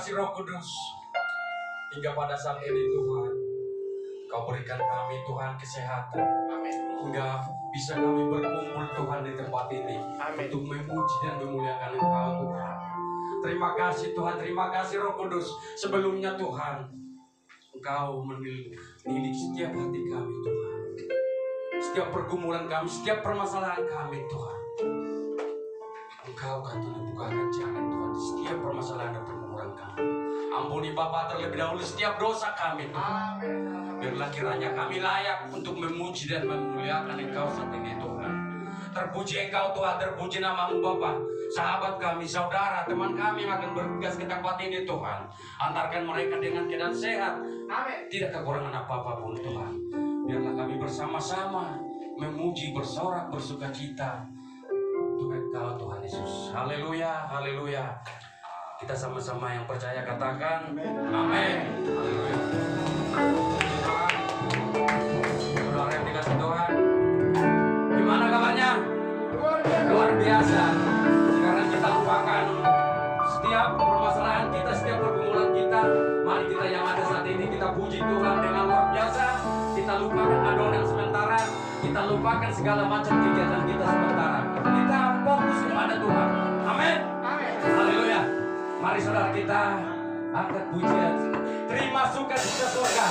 kasih Roh Kudus. Hingga pada saat ini Tuhan, Kau berikan kami Tuhan kesehatan. Amin. Hingga bisa kami berkumpul Tuhan di tempat ini. Amin. Untuk memuji dan memuliakan Engkau Tuhan. Terima kasih Tuhan, terima kasih Roh Kudus. Sebelumnya Tuhan, Engkau menilik setiap hati kami Tuhan. Setiap pergumulan kami, setiap permasalahan kami Tuhan. Engkau akan bukakan jalan Tuhan di setiap permasalahan dan pergumulan kami. Ampuni Bapa terlebih dahulu setiap dosa kami Tuhan. Biarlah kiranya kami layak untuk memuji dan memuliakan Engkau saat ini Tuhan. Terpuji Engkau Tuhan, terpuji nama-Mu Bapa. Sahabat kami, saudara, teman kami yang akan bertugas ke tempat ini Tuhan. Antarkan mereka dengan keadaan sehat. Amin. Tidak kekurangan apa-apa pun Tuhan. Biarlah kami bersama-sama memuji, bersorak, bersuka cita untuk Engkau Tuhan Yesus. Haleluya, haleluya. Kita sama-sama yang percaya katakan amin. Haleluya. Saudara yang dikasih Tuhan, gimana kabarnya? Luar biasa. Sekarang kita lupakan setiap permasalahan kita, setiap pergumulan kita. Mari kita yang ada saat ini kita puji Tuhan dengan luar biasa. Kita lupakan adonan sementara. Kita lupakan segala macam kegiatan kita sementara. Kita fokus kepada Tuhan. Amin. Amin. Haleluya. Mari saudara kita angkat pujian. Terima sukacita surga.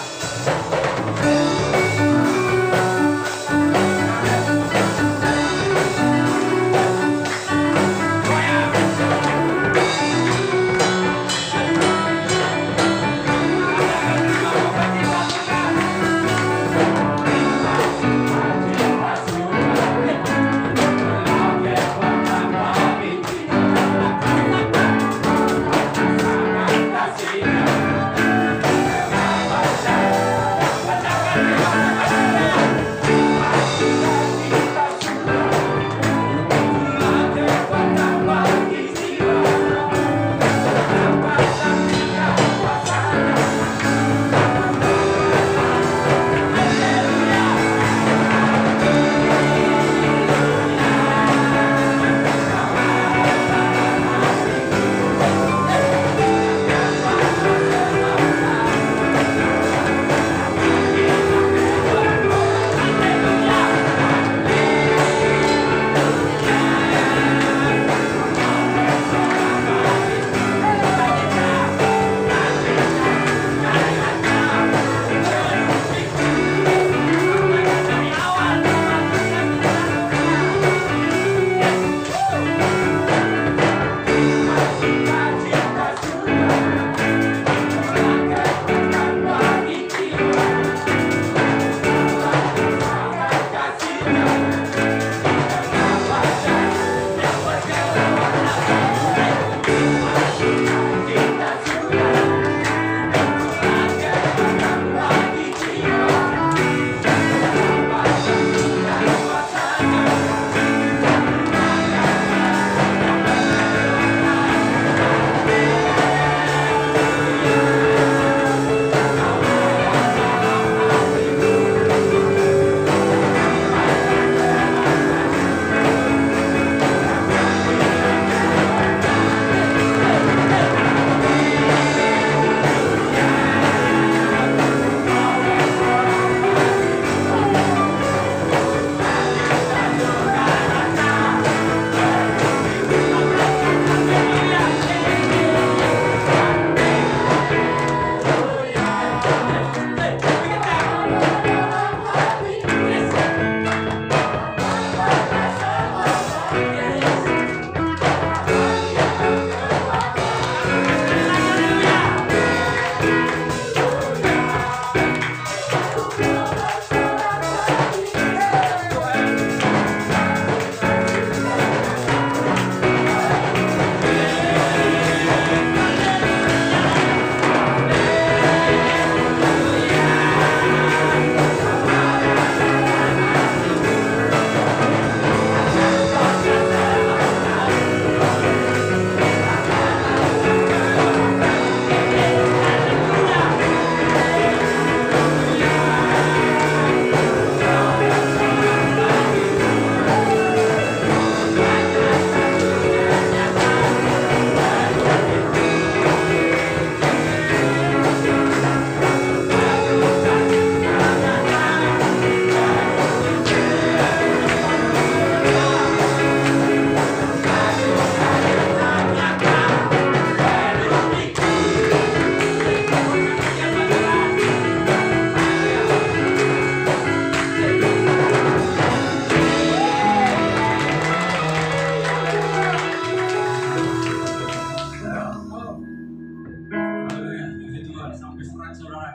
saudara.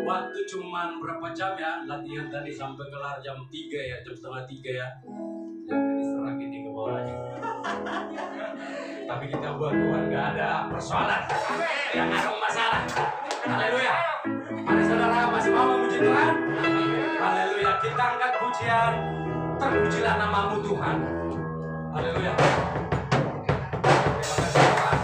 Waktu cuman berapa jam ya latihan tadi sampai kelar jam 3 ya, jam setengah 3 ya. Jadi serang ini ke bawah aja. Tapi kita buat Tuhan gak ada persoalan. Ya gak ada masalah. Haleluya. Mari saudara masih mau memuji Tuhan. Haleluya. Kita angkat pujian. Terpujilah namamu Tuhan. Haleluya. Terima kasih Tuhan.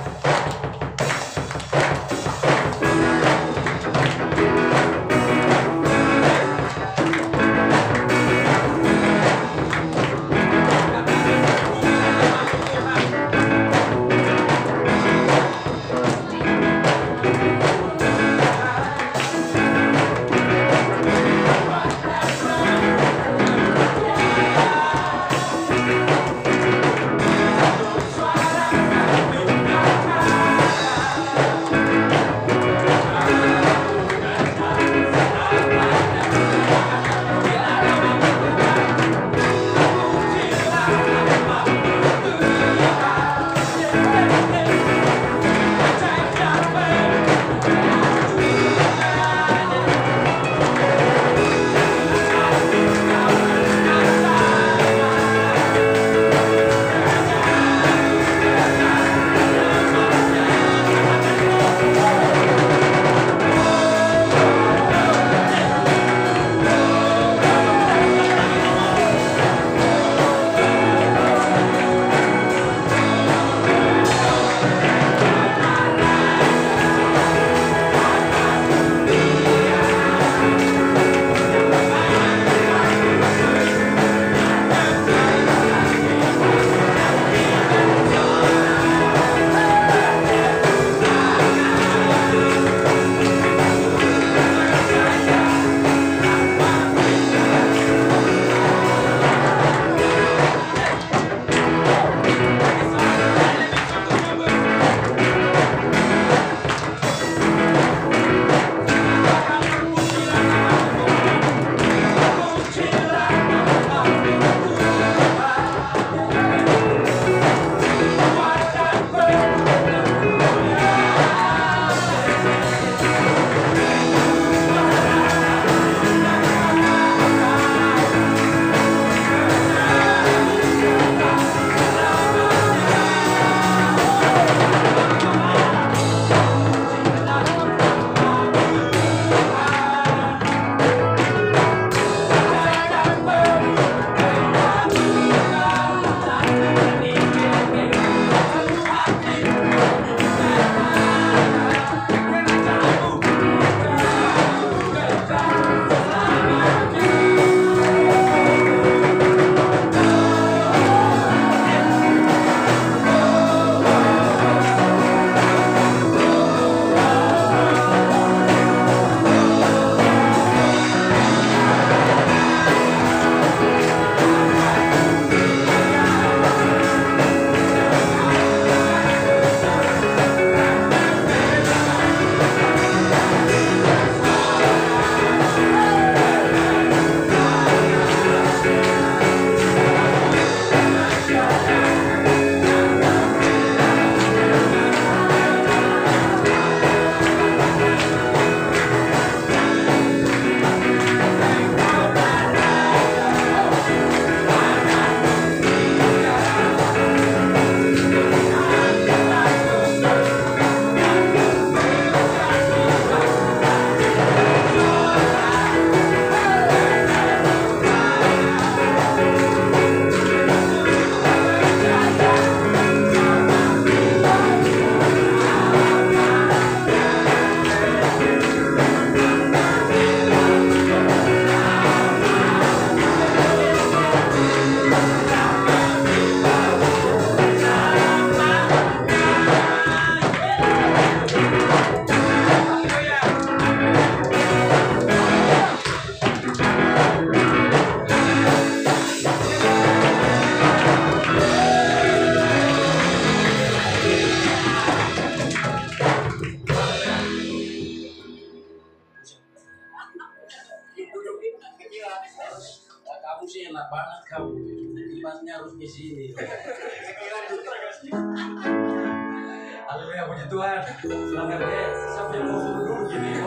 Haleluya, puji Tuhan. Silakan deh, siapa yang mau suruh duduk gini?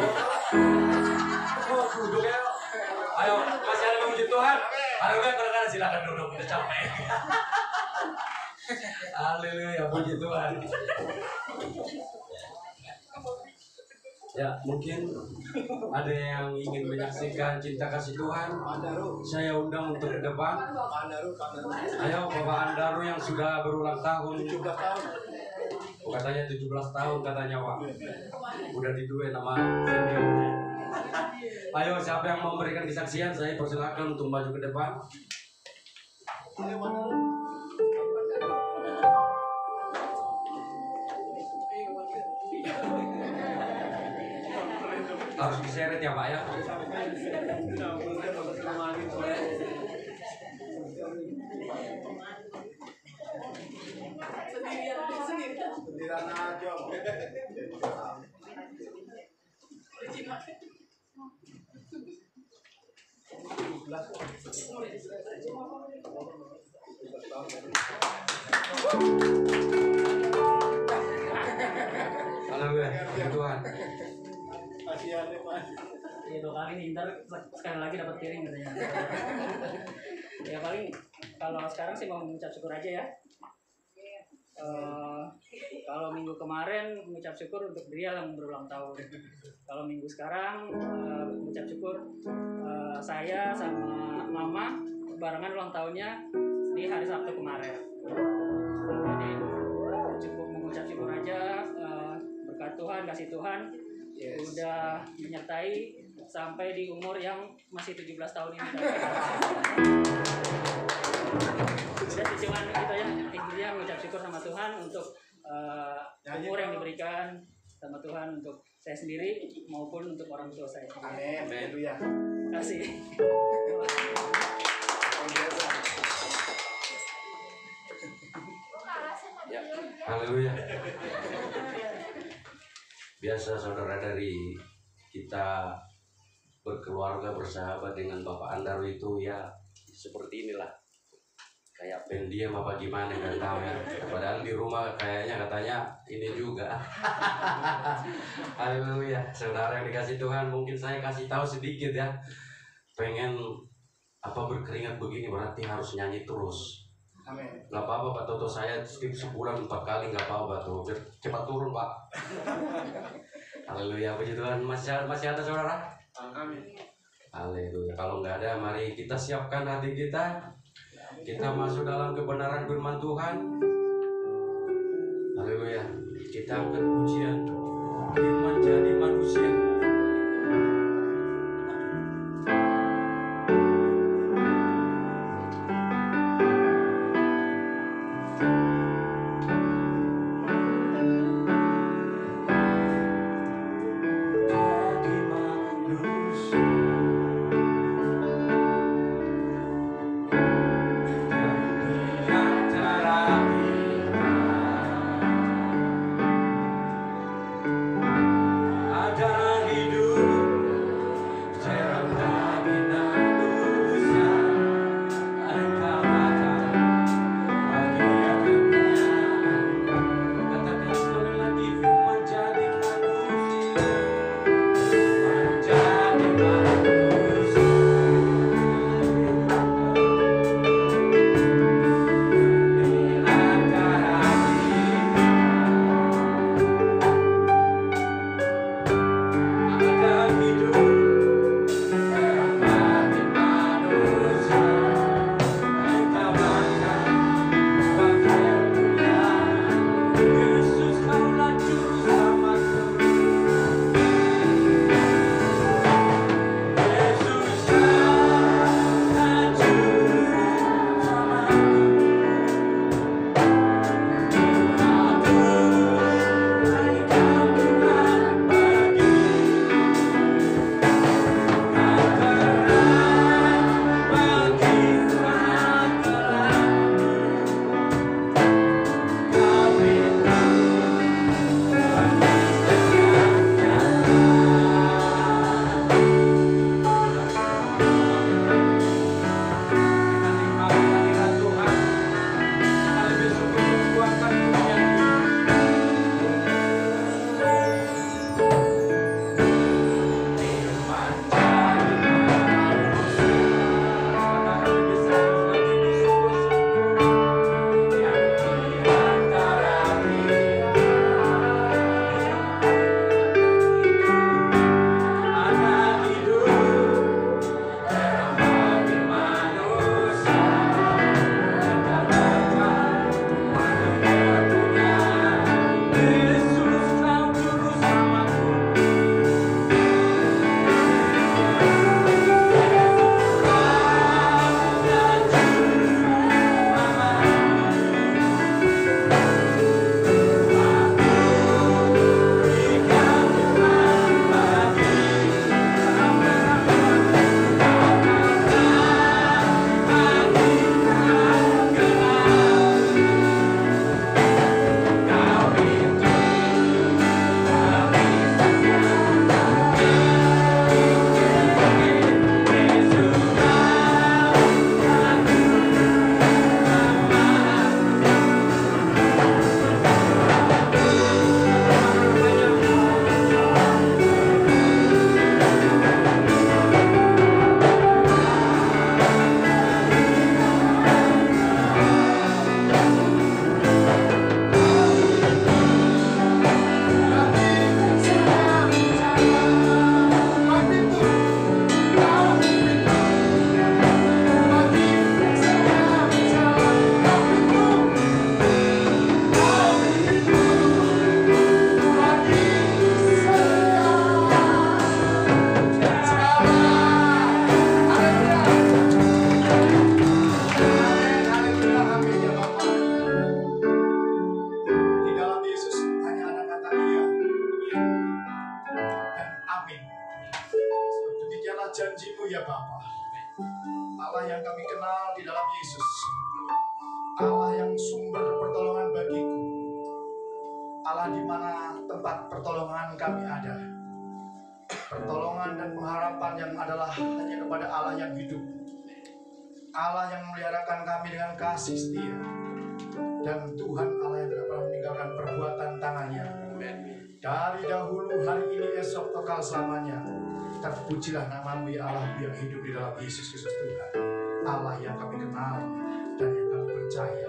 Oh, duduk ya. Ayo, masih ada yang puji Tuhan. Haleluya, kadang-kadang silakan duduk, udah capek. Haleluya, puji Tuhan. Ya, mungkin ada yang ingin menyaksikan cinta kasih Tuhan. Saya undang untuk ke depan. Ayo, Bapak Andaru yang sudah berulang tahun. 17 tahun. Katanya 17 tahun katanya, Pak. Udah didue nama seniornya. Ayo, siapa yang mau memberikan kesaksian, saya persilakan untuk maju ke depan. Harus diseret ya Pak ya. Sendirian aja. Haleluya, Tuhan. Ya 2 kali nih, ntar sekali lagi dapat piring katanya. Ya paling kalau sekarang sih mau mengucap syukur aja ya. Kalau minggu kemarin mengucap syukur untuk dia yang berulang tahun. Kalau minggu sekarang mengucap syukur saya sama mama barengan ulang tahunnya di hari Sabtu kemarin. Jadi cukup mengucap syukur aja, berkat Tuhan, kasih Tuhan udah menyertai sampai di umur yang masih 17 tahun ini. Jadi cuman gitu ya, intinya mengucap syukur sama Tuhan untuk umur yang diberikan sama Tuhan untuk saya sendiri maupun untuk orang tua saya. Amin. Haleluya. Terima kasih. Ya, haleluya. Biasa saudara dari kita berkeluarga bersahabat dengan Bapak Andaru itu ya seperti inilah, kayak pendiam apa gimana nggak tahu ya. Padahal di rumah kayaknya katanya ini juga. Haleluya, saudara yang dikasih Tuhan, mungkin saya kasih tahu sedikit ya. Pengen apa berkeringat begini berarti harus nyanyi terus. Amin. Gak apa-apa Pak Toto, saya setiap sebulan 4 kali gak apa-apa tuh. Cepat turun Pak. Haleluya, puji Tuhan. Masih ada saudara? Amin. Haleluya. Kalau nggak ada, mari kita siapkan hati kita. Kita masuk dalam kebenaran firman Tuhan. Haleluya. Kita angkat pujian. Firman jadi manusia. Allah janji-Mu ya Bapa. Allah yang kami kenal di dalam Yesus. Allah yang sumber pertolongan bagiku. Allah di mana tempat pertolongan kami ada. Pertolongan dan pengharapan yang adalah hanya kepada Allah yang hidup. Allah yang memeliharakan kami dengan kasih setia. Dan Tuhan Allah yang tidak pernah meninggalkan perbuatan tangannya. Dari dahulu, hari ini, esok, kekal selamanya. Terpujilah nama-Mu ya Allah yang hidup di dalam Yesus Kristus Tuhan. Allah yang kami kenal dan yang kami percaya.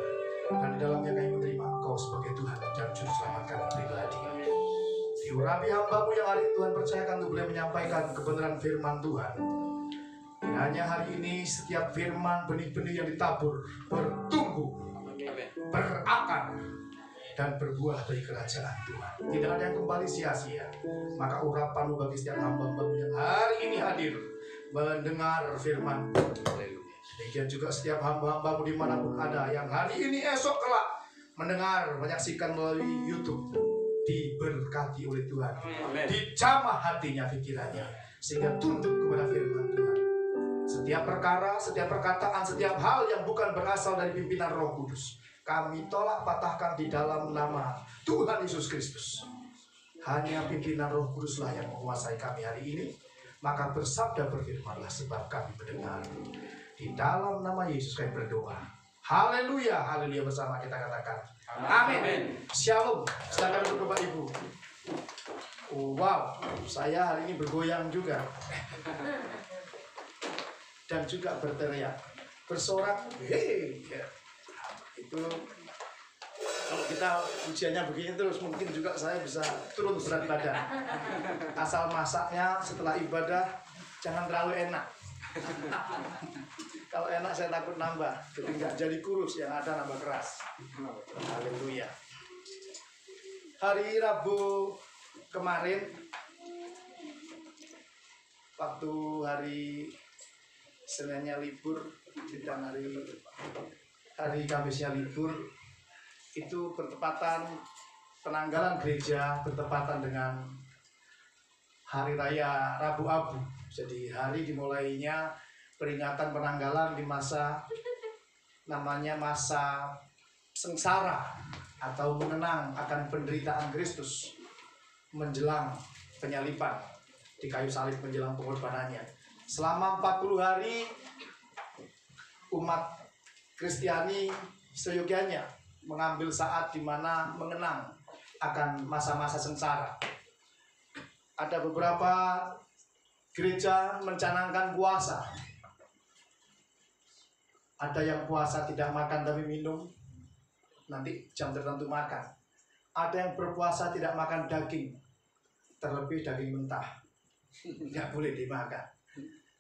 Dan di dalamnya kami menerima Engkau sebagai Tuhan dan Juru Selamat kami pribadi. Diurapi hamba-Mu yang hari ini Tuhan percayakan untuk boleh menyampaikan kebenaran firman Tuhan. Kiranya hari ini setiap firman benih-benih yang ditabur bertumbuh, berakar, dan berbuah dari kerajaan Tuhan. Tidak ada yang kembali sia-sia. Maka urapan-Mu bagi setiap hamba-Mu yang hari ini hadir mendengar firman. Demikian juga setiap hamba-hamba-Mu dimanapun ada yang hari ini esok kelak mendengar, menyaksikan melalui YouTube, diberkati oleh Tuhan. Dijamah hatinya, pikirannya, sehingga tunduk kepada firman Tuhan. Setiap perkara, setiap perkataan, setiap hal yang bukan berasal dari pimpinan Roh Kudus, kami tolak patahkan di dalam nama Tuhan Yesus Kristus. Hanya pimpinan Roh Kuduslah yang menguasai kami hari ini. Maka bersabda berfirmanlah sebab kami mendengar. Di dalam nama Yesus kami berdoa. Haleluya, haleluya, bersama kita katakan amin. Shalom. Silakan duduk Bapak Ibu. Oh, wow, saya hari ini bergoyang juga. Dan juga berteriak, bersorak, hei. Itu kalau kita ujiannya begini terus, mungkin juga saya bisa turun berat badan. Asal masaknya setelah ibadah jangan terlalu enak. Kalau enak saya takut nambah, jadi nggak jadi kurus, yang ada nambah keras. Haleluya. Hari Rabu kemarin, waktu hari Seninnya libur dan hari Kamisnya libur, itu bertepatan penanggalan gereja bertepatan dengan hari raya Rabu Abu. Jadi hari dimulainya peringatan penanggalan di masa namanya masa sengsara atau mengenang akan penderitaan Kristus menjelang penyaliban di kayu salib, menjelang pengorbanannya. Selama 40 hari umat Kristiani seyogianya mengambil saat di mana mengenang akan masa-masa sengsara. Ada beberapa gereja mencanangkan puasa. Ada yang puasa tidak makan tapi minum, nanti jam tertentu makan. Ada yang berpuasa tidak makan daging, terlebih daging mentah, tidak boleh dimakan.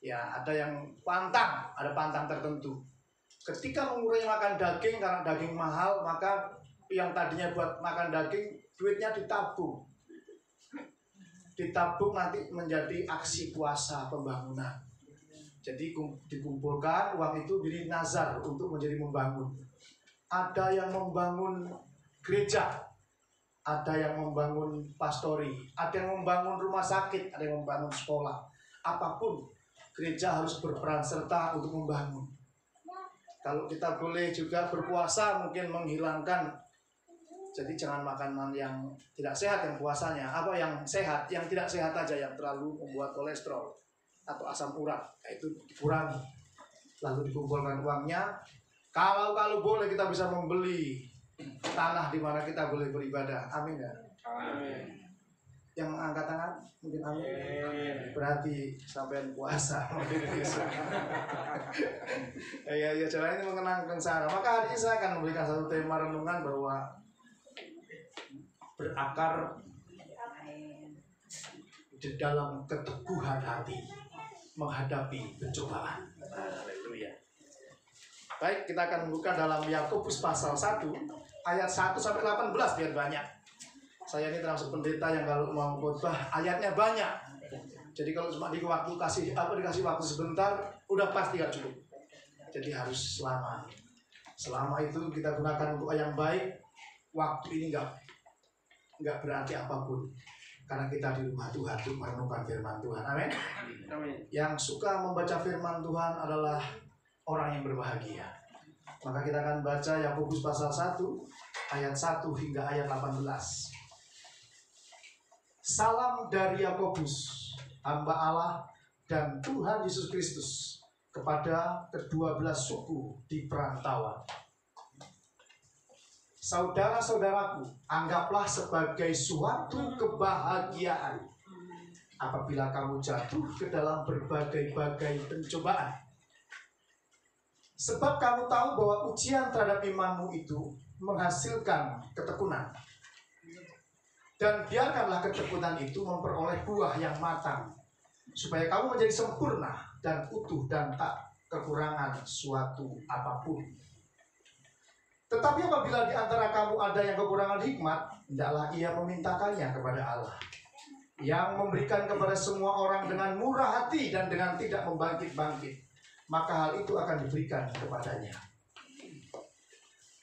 Ya, ada yang pantang, ada pantang tertentu. Ketika mengurangi makan daging karena daging mahal, maka yang tadinya buat makan daging, duitnya ditabung. Ditabung nanti menjadi aksi puasa pembangunan. Jadi dikumpulkan uang itu jadi nazar untuk menjadi membangun. Ada yang membangun gereja, ada yang membangun pastori, ada yang membangun rumah sakit, ada yang membangun sekolah. Apapun, gereja harus berperan serta untuk membangun. Kalau kita boleh juga berpuasa mungkin menghilangkan, jadi jangan makanan yang tidak sehat yang puasanya. Apa yang sehat, yang tidak sehat aja, yang terlalu membuat kolesterol atau asam urat, itu dikurangi. Lalu dikumpulkan uangnya. Kalau boleh kita bisa membeli tanah di mana kita boleh beribadah. Amin ya. Amin. Yang angkat tangan mungkin amin. Berarti sampai puasa. Ya cara ini mengenang sengsara. Maka hari ini saya akan memberikan satu tema renungan bahwa berakar di dalam keteguhan hati menghadapi pencobaan. Haleluya. Baik, kita akan membuka dalam Yakobus pasal 1 ayat 1 sampai 18 biar banyak. Saya ini termasuk pendeta yang kalau mau khotbah ayatnya banyak. Jadi kalau cuma dikasih waktu sebentar, udah pasti gak cukup. Jadi harus selama. Selama itu kita gunakan untuk yang baik. Waktu ini nggak berarti apapun. karena kita di rumah Tuhan untuk merenungkan firman Tuhan. Amin. Amin. Yang suka membaca firman Tuhan adalah orang yang berbahagia. Maka kita akan baca Yakobus pasal 1 ayat 1 hingga ayat 18. Salam dari Yakobus, hamba Allah dan Tuhan Yesus Kristus, kepada ke-12 suku di perantauan. Saudara-saudaraku, anggaplah sebagai suatu kebahagiaan apabila kamu jatuh ke dalam berbagai-bagai pencobaan. Sebab kamu tahu bahwa ujian terhadap imanmu itu menghasilkan ketekunan. Dan biarkanlah ketekunan itu memperoleh buah yang matang, supaya kamu menjadi sempurna dan utuh dan tak kekurangan suatu apapun. Tetapi apabila di antara kamu ada yang kekurangan hikmat, hendaklah ia memintakannya kepada Allah, yang memberikan kepada semua orang dengan murah hati dan dengan tidak membangkit-bangkit, maka hal itu akan diberikan kepadanya.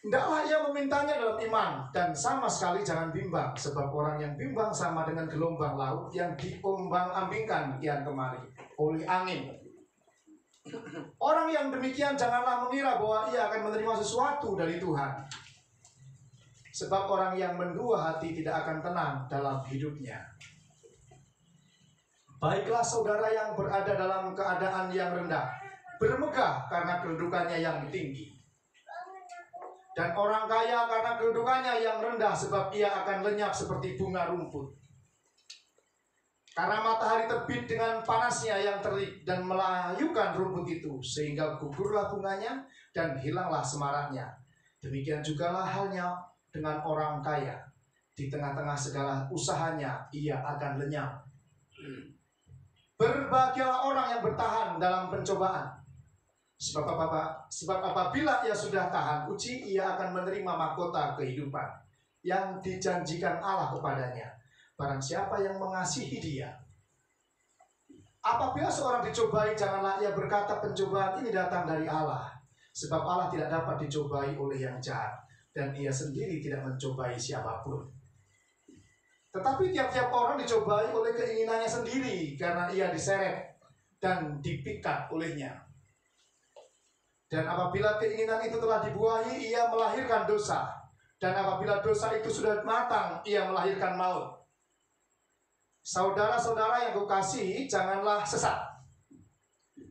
Hendaklah ia memintanya dalam iman, dan sama sekali jangan bimbang, sebab orang yang bimbang sama dengan gelombang laut yang diombang-ambingkan kian kemari oleh angin. Orang yang demikian janganlah mengira bahwa ia akan menerima sesuatu dari Tuhan, sebab orang yang mendua hati tidak akan tenang dalam hidupnya. Baiklah saudara yang berada dalam keadaan yang rendah, bermegah karena kedudukannya yang tinggi. Dan orang kaya karena kedudukannya yang rendah, sebab ia akan lenyap seperti bunga rumput. Karena matahari terbit dengan panasnya yang terik dan melayukan rumput itu, sehingga gugurlah bunganya dan hilanglah semaraknya. Demikian jugalah halnya dengan orang kaya. Di tengah-tengah segala usahanya ia akan lenyap. Berbahagialah orang yang bertahan dalam pencobaan. Sebab apabila ia sudah tahan uji, ia akan menerima mahkota kehidupan yang dijanjikan Allah kepadanya, barang siapa yang mengasihi dia. Apabila seorang dicobai, janganlah ia berkata pencobaan ini datang dari Allah, sebab Allah tidak dapat dicobai oleh yang jahat, dan ia sendiri tidak mencobai siapapun. Tetapi tiap-tiap orang dicobai oleh keinginannya sendiri, karena ia diseret dan dipikat olehnya. Dan apabila keinginan itu telah dibuahi, ia melahirkan dosa. Dan apabila dosa itu sudah matang, ia melahirkan maut. Saudara-saudara yang kukasihi, janganlah sesat.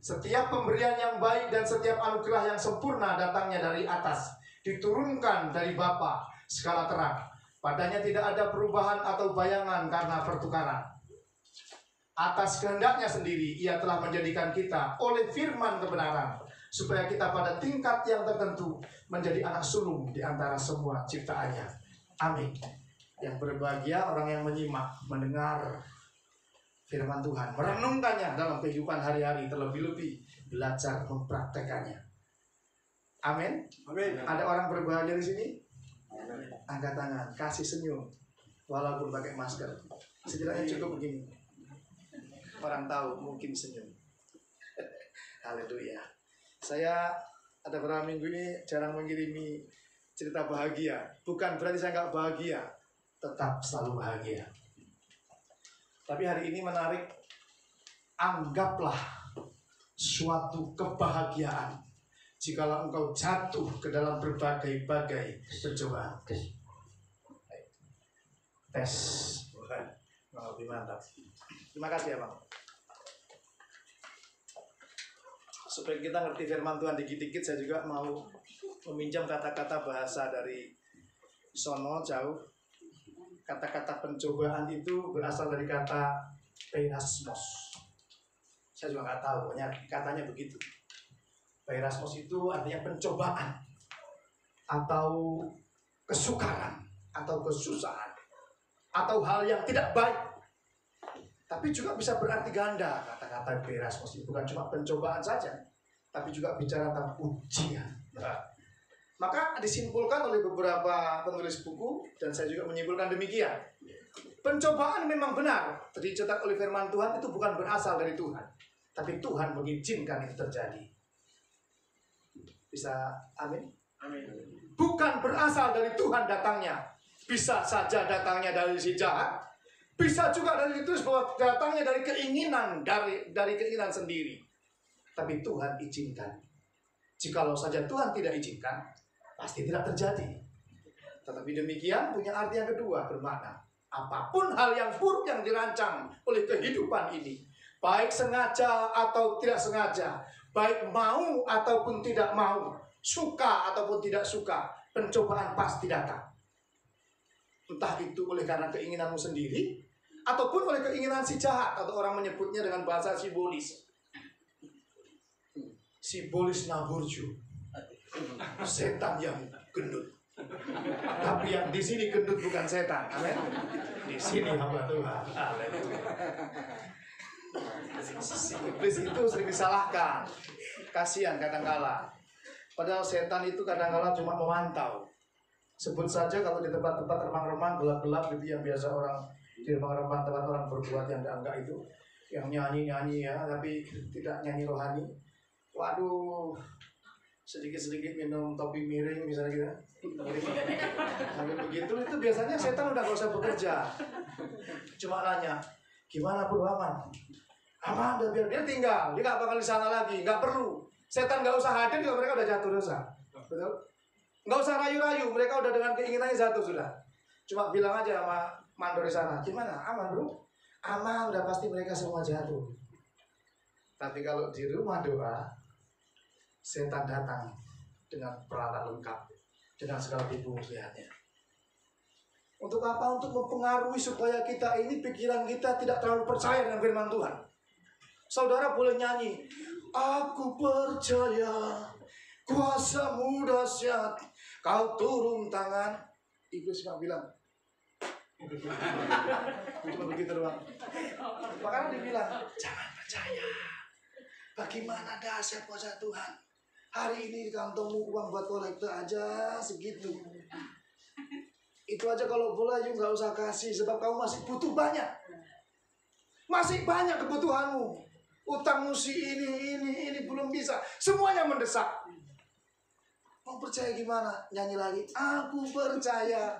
Setiap pemberian yang baik dan setiap anugerah yang sempurna datangnya dari atas, diturunkan dari Bapa skala terang. Padanya tidak ada perubahan atau bayangan karena pertukaran. Atas kehendaknya sendiri, ia telah menjadikan kita oleh firman kebenaran, supaya kita pada tingkat yang tertentu menjadi anak sulung di antara semua ciptaannya. Amin. Yang berbahagia orang yang menyimak, mendengar firman Tuhan, merenungkannya dalam kehidupan hari-hari, terlebih-lebih belajar mempraktekannya. Amin. Amin. Ada orang berbahagia di sini? Angkat tangan, kasih senyum, walaupun pakai masker. Setidaknya cukup begini. Orang tahu mungkin senyum. Haleluya. Saya ada beberapa minggu ini jarang mengirimi cerita bahagia. Bukan berarti saya nggak bahagia, tetap selalu bahagia. Tapi hari ini menarik. Anggaplah suatu kebahagiaan jikalau engkau jatuh ke dalam berbagai-bagai pencobaan. Tes. Lebih mantap. Terima kasih ya Bang. Supaya kita ngerti firman Tuhan dikit-dikit, saya juga mau meminjam kata-kata bahasa dari sono jauh. Kata-kata pencobaan itu berasal dari kata peirasmos. Saya juga nggak tahu, pokoknya katanya begitu. Peirasmos itu artinya pencobaan, atau kesukaran, atau kesusahan, atau hal yang tidak baik. Tapi juga bisa berarti ganda kata-kata peirasmos itu, bukan cuma pencobaan saja, tapi juga bicara tentang ujian. Maka disimpulkan oleh beberapa penulis buku, dan saya juga menyimpulkan demikian. Pencobaan memang benar dicetak oleh firman Tuhan, itu bukan berasal dari Tuhan, tapi Tuhan mengizinkan itu terjadi. Bisa amin? Amin. Bukan berasal dari Tuhan datangnya, bisa saja datangnya dari si jahat, Bisa juga dari itu bahwa datangnya dari keinginan, dari keinginan sendiri. Tapi Tuhan izinkan. Jikalau saja Tuhan tidak izinkan, pasti tidak terjadi. Tetapi demikian punya arti yang kedua, bermakna apapun hal yang buruk yang dirancang oleh kehidupan ini, baik sengaja atau tidak sengaja, baik mau ataupun tidak mau, suka ataupun tidak suka, pencobaan pasti datang. Entah itu oleh karena keinginanmu sendiri, ataupun oleh keinginan si jahat, atau orang menyebutnya dengan bahasa simbolis. Simbolis naburju, setan yang gendut. Tapi yang di sini gendut bukan setan, amin. Di sini hamba Tuhan. Iblis itu sering disalahkan, kasihan kadang-kala. Padahal setan itu kadang-kala cuma memantau. Sebut saja kalau di tempat-tempat remang-remang gelap-gelap gitu yang biasa orang di remang-remang tempat orang berbuat yang enggak itu, yang nyanyi-nyanyi ya, tapi tidak nyanyi rohani. Waduh, sedikit-sedikit minum topi miring misalnya gitu. Sampai begitu itu biasanya setan udah gak usah bekerja. Cuma nanya, gimana bro, aman? Aman, udah biar dia tinggal, dia gak bakal di sana lagi, gak perlu. Setan gak usah hadir juga mereka udah jatuh dosa. Betul? Gak usah rayu-rayu, mereka udah dengan keinginannya jatuh sudah. Cuma bilang aja sama mandor di sana, gimana? Aman bro? Aman, udah pasti mereka semua jatuh. Tapi kalau di rumah doa, setan datang dengan peralatan lengkap, dengan segala tipu muslihatnya. Untuk apa? Untuk mempengaruhi supaya kita ini, pikiran kita tidak terlalu percaya dengan firman Tuhan. Saudara boleh nyanyi, aku percaya kuasa-Mu dahsyat, Kau turun tangan. Iblis cuma bilang, cuma begitu doang. Makanya dibilang, jangan percaya. Bagaimana dahsyat kuasa Tuhan? Hari ini di kantongmu uang buat kolektor aja segitu. Itu aja kalau boleh you nggak usah kasih, sebab kamu masih butuh banyak. Masih banyak kebutuhanmu. Utangmu si ini belum bisa. Semuanya mendesak. Mau percaya gimana? Nyanyi lagi. Aku percaya.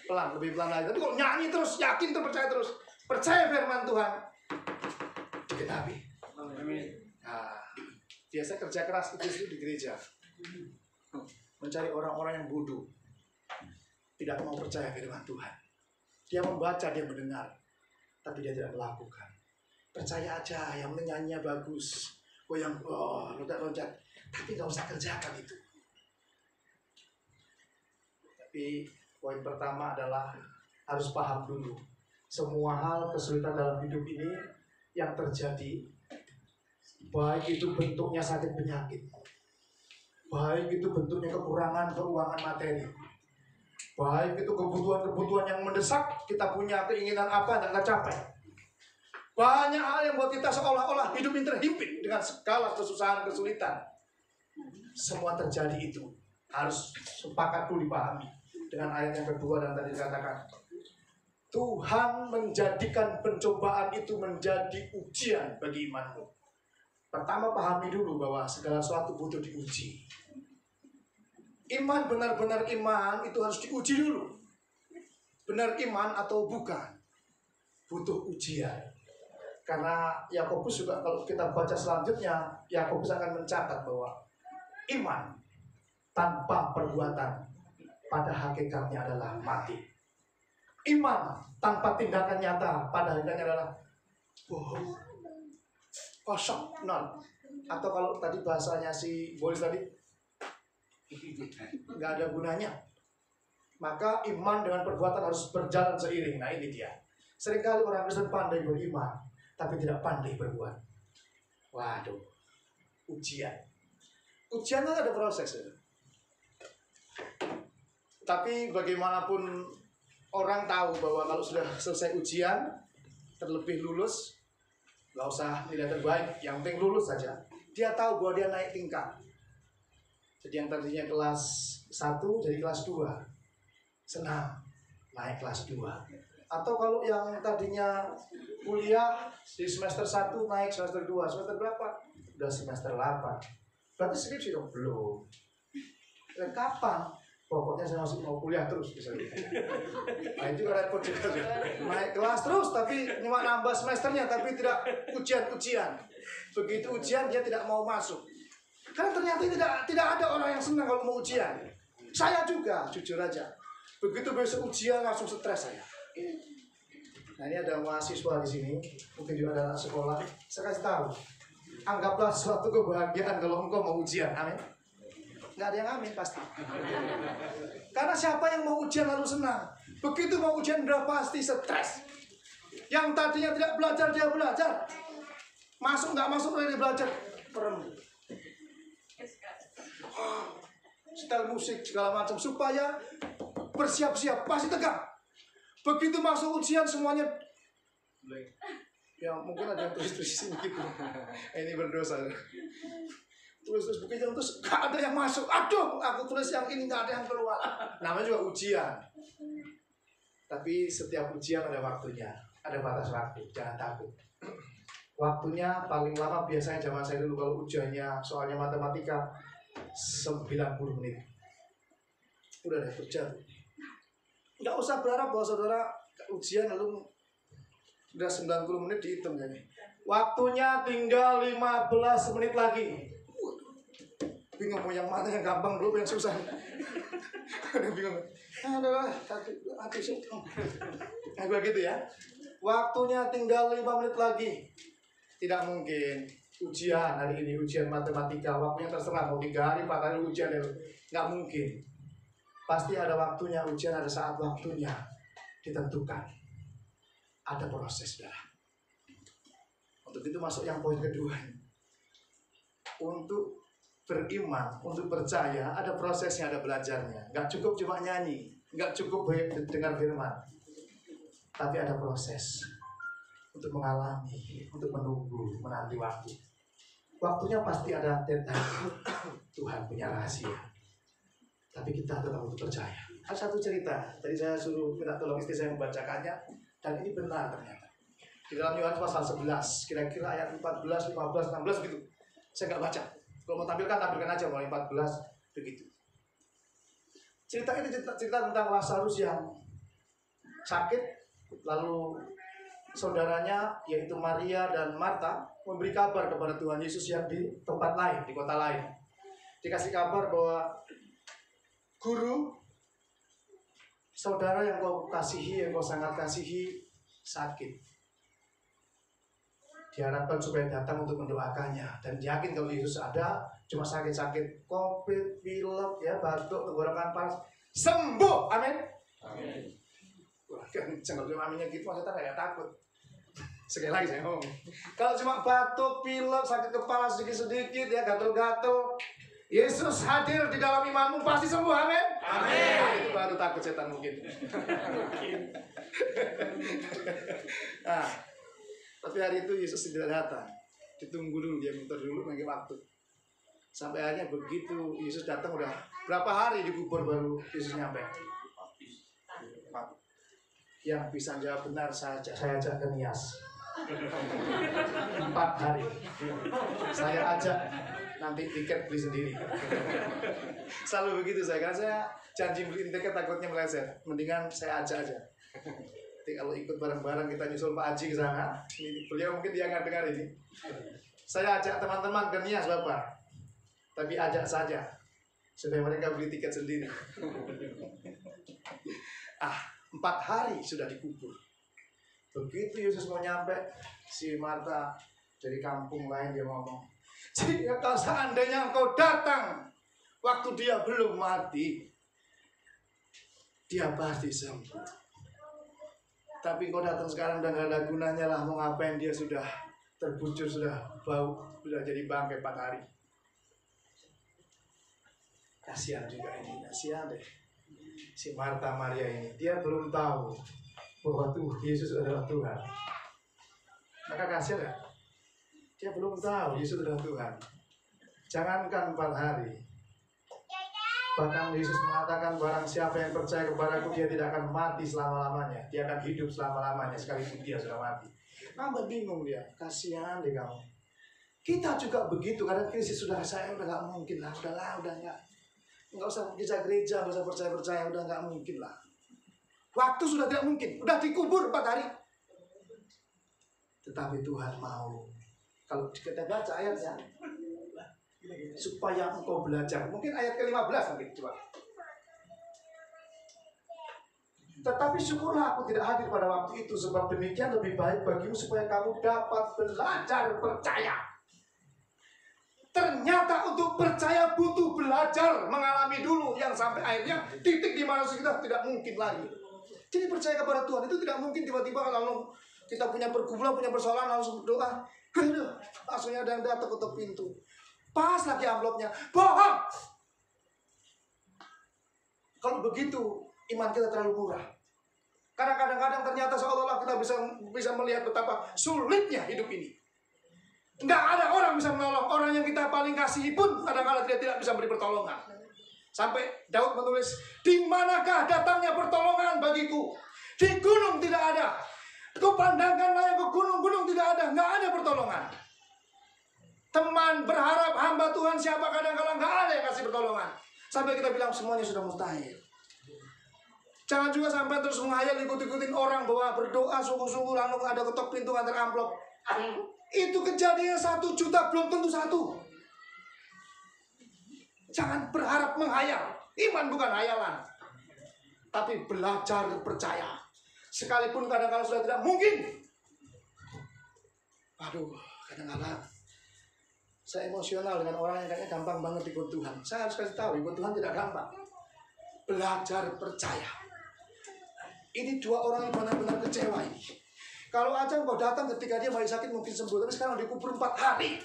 Pelan, lebih pelan lagi. Tapi kalau nyanyi terus, yakin terus, percaya terus. Percaya firman Tuhan. Dikenapi. Nah, biasa kerja keras itu di gereja. Mencari orang-orang yang bodoh. Tidak mau percaya firman Tuhan. Dia membaca, dia mendengar. Tapi dia tidak melakukan. Percaya aja, yang penting nyanyinya bagus. Goyang, loncat-loncat. Tapi gak usah kerjakan itu. Tapi poin pertama adalah harus paham dulu. Semua hal kesulitan dalam hidup ini yang terjadi, baik itu bentuknya sakit penyakit, baik itu bentuknya kekurangan keuangan materi, baik itu kebutuhan-kebutuhan yang mendesak, kita punya keinginan apa yang tidak capai. Banyak hal yang buat kita seolah-olah hidup ini terhimpit dengan segala kesusahan, kesulitan. Semua terjadi itu harus sepakat dulu dipahami. Dengan ayat yang kedua dan tadi dikatakan, Tuhan menjadikan pencobaan itu menjadi ujian bagi imanmu. Pertama pahami dulu bahwa segala sesuatu butuh diuji. Iman, benar-benar iman itu harus diuji dulu. Benar iman atau bukan, butuh ujian. Karena Yakobus juga kalau kita baca selanjutnya, Yakobus akan mencatat bahwa iman tanpa perbuatan pada hakikatnya adalah mati. Iman tanpa tindakan nyata pada hakikatnya adalah bohong, kosong, nol. Atau kalau tadi bahasanya si Boris tadi, nggak ada gunanya. Maka iman dengan perbuatan harus berjalan seiring. Nah ini dia. Seringkali orang Kristen pandai beriman, tapi tidak pandai berbuat. Waduh, ujian. Ujian kan ada proses ya. Tapi bagaimanapun orang tahu bahwa kalau sudah selesai ujian, terlebih lulus, nggak usah nilai terbaik, yang penting lulus saja. Dia tahu bahwa dia naik tingkat. Jadi yang tadinya kelas 1 jadi kelas 2. Senang, naik kelas 2. Atau kalau yang tadinya kuliah di semester 1 naik semester 2. Semester berapa? Udah semester 8. Berarti skripsi dong? Belum. Dan kapan? Pokoknya saya masih mau kuliah terus bisa gitu. Nah itu juga repot juga. Naik kelas terus tapi cuma nambah semesternya tapi tidak ujian. Begitu ujian dia tidak mau masuk. Karena ternyata tidak ada orang yang senang kalau mau ujian. Saya juga jujur aja. Begitu besok ujian langsung stres saya. Nah ini ada mahasiswa di sini, mungkin juga ada anak sekolah. Saya kasih tahu, anggaplah suatu kebahagiaan kalau engkau mau ujian, amin. Nggak ada yang amin pasti. Karena siapa yang mau ujian lalu senang, begitu mau ujian udah pasti stres. Yang tadinya tidak belajar dia belajar, masuk nggak masuk dia belajar, perem. Setel musik segala macam supaya bersiap-siap pasti tegang. Begitu masuk ujian semuanya ya mungkin ada yang tulis sini gitu. Ini berdosa. Terus begitu terus gak ada yang masuk. Aduh, aku tulis yang ini gak ada yang keluar. Namanya juga ujian. Tapi setiap ujian ada waktunya, ada batas waktu. Jangan takut. Waktunya paling lama biasanya zaman saya dulu kalau ujiannya soalnya matematika 90 menit. Udah deh kerja. Nggak usah berharap bahwa saudara ujian lalu udah 90 menit dihitung ya. Waktunya tinggal 15 menit lagi. Bingung mau yang mana yang gampang dulu yang susah. Ada bingung. Aduh, aku susah. Nah, begitu ya. Waktunya tinggal 5 menit lagi. Tidak mungkin ujian hari ini ujian matematika waktunya terserah mau 3 hari 4 hari ujian nggak mungkin. Pasti ada waktunya ujian, ada saat waktunya ditentukan. Ada proses dah. Untuk itu masuk yang poin kedua. Untuk beriman, untuk percaya, ada prosesnya, ada belajarnya. Nggak cukup cuma nyanyi, nggak cukup dengar firman. Tapi ada proses untuk mengalami, untuk menunggu, menanti waktu. Waktunya pasti ada deadline. Tuhan punya rahasia. Tapi kita tetap untuk percaya. Ada satu cerita, tadi saya suruh minta tolong istri saya membacakannya, dan ini benar ternyata. Di dalam Yohanes pasal 11, kira-kira ayat 14, 15, 16 gitu. Saya nggak baca. Kalau mau tampilkan aja mulai 14 begitu. Cerita ini cerita tentang Lazarus yang sakit, lalu saudaranya yaitu Maria dan Marta memberi kabar kepada Tuhan Yesus yang di tempat lain, di kota lain. Dikasih kabar bahwa Guru, saudara yang kau kasihi, yang kau sangat kasihi sakit. Diharapkan supaya datang untuk mendoakannya dan yakin kalau Yesus ada, cuma sakit-sakit COVID, pilek, ya batuk, tenggorokan panas, sembuh, amin. Amin. Wah, kan jangan cuma aminnya gitu, maksudnya kayak takut. Sekali lagi saya ngomong, kalau cuma batuk, pilek, sakit kepala sedikit-sedikit, ya gatel-gatel, Yesus hadir di dalam imanmu pasti sembuh, amin. Amin. Nah, itu baru takut setan mungkin. Nah, tapi hari itu Yesus tidak datang. Ditunggu dulu, dia muter dulu nunggu waktu. Sampai akhirnya begitu Yesus datang udah berapa hari dikubur baru Yesus nyampe. Yang bisa jawab benar saya ajak ke Nias. 4 hari. Saya ajak, nanti tiket beli sendiri. Selalu begitu saya, karena saya janji beliin tiket takutnya meleset. Mendingan saya ajak aja. Nanti kalau ikut bareng-bareng kita nyusul Pak Haji ke sana, beliau mungkin dia nggak dengar ini. Saya ajak teman-teman ke Nias Bapak, tapi ajak saja supaya mereka beli tiket sendiri. 4 hari sudah dikubur. Begitu Yesus mau nyampe, si Marta dari kampung lain dia ngomong, jika kalau seandainya engkau datang waktu dia belum mati, dia pasti sembuh. Tapi engkau datang sekarang udah gak ada gunanya lah, mau ngapain, dia sudah terbujur, sudah bau, sudah jadi bangkai 4 hari. Kasihan juga ini, kasihan deh si Marta Maria ini, dia belum tahu bahwa Yesus adalah Tuhan. Maka kasihan ya, dia belum tahu Yesus adalah Tuhan. Jangankan 4 hari, bahkan Yesus mengatakan barang siapa yang percaya kepadaku dia tidak akan mati selama-lamanya, dia akan hidup selama-lamanya sekalipun dia sudah mati. Nambah bingung dia, kasihan deh kamu. Kita juga begitu, kadang krisis sudah saya udah gak mungkin lah, udah nggak usah gereja, nggak usah percaya, udah nggak mungkin lah. Waktu sudah tidak mungkin, udah dikubur 4 hari. Tetapi Tuhan mau, kalau kita baca ayatnya, supaya engkau belajar. Mungkin ayat ke-15 mungkin, coba. Tetapi syukurlah aku tidak hadir pada waktu itu, sebab demikian lebih baik bagimu supaya kamu dapat belajar percaya. Ternyata untuk percaya butuh belajar, mengalami dulu yang sampai akhirnya titik di mana kita tidak mungkin lagi. Jadi percaya kepada Tuhan itu tidak mungkin tiba-tiba kalau kita punya pergumulan, punya persoalan langsung berdoa, langsung ada yang datang ketuk pintu. Pas lagi amplopnya, bohong. Kalau begitu iman kita terlalu murah. Karena kadang-kadang ternyata seolah-olah kita bisa melihat betapa sulitnya hidup ini. Nggak ada orang bisa menolong. Orang yang kita paling kasihi pun kadang-kadang tidak bisa beri pertolongan. Sampai Daud menulis, di manakah datangnya pertolongan bagiku? Di gunung tidak ada. Kupandangkanlah yang ke gunung-gunung tidak ada. Nggak ada pertolongan. Teman berharap hamba Tuhan siapa kadang-kadang nggak ada yang kasih pertolongan. Sampai kita bilang semuanya sudah mustahil. Jangan juga sampai terus menghayal ikut-ikutin orang bahwa berdoa sungguh-sungguh lalu ada ketok pintu antar amplop. Itu kejadian 1 juta belum tentu 1. Jangan berharap menghayal. Iman bukan hayalan, tapi belajar percaya. Sekalipun kadang-kadang sudah tidak mungkin. Aduh, kadang-kadang saya emosional dengan orang yang kayaknya gampang banget ikut Tuhan. Saya harus kasih tahu, ikut Tuhan tidak gampang. Belajar percaya. Ini 2 orang yang benar-benar kecewa ini. Kalau aja engkau datang ketika dia masih sakit mungkin sembuh, tapi sekarang dikubur 4 hari.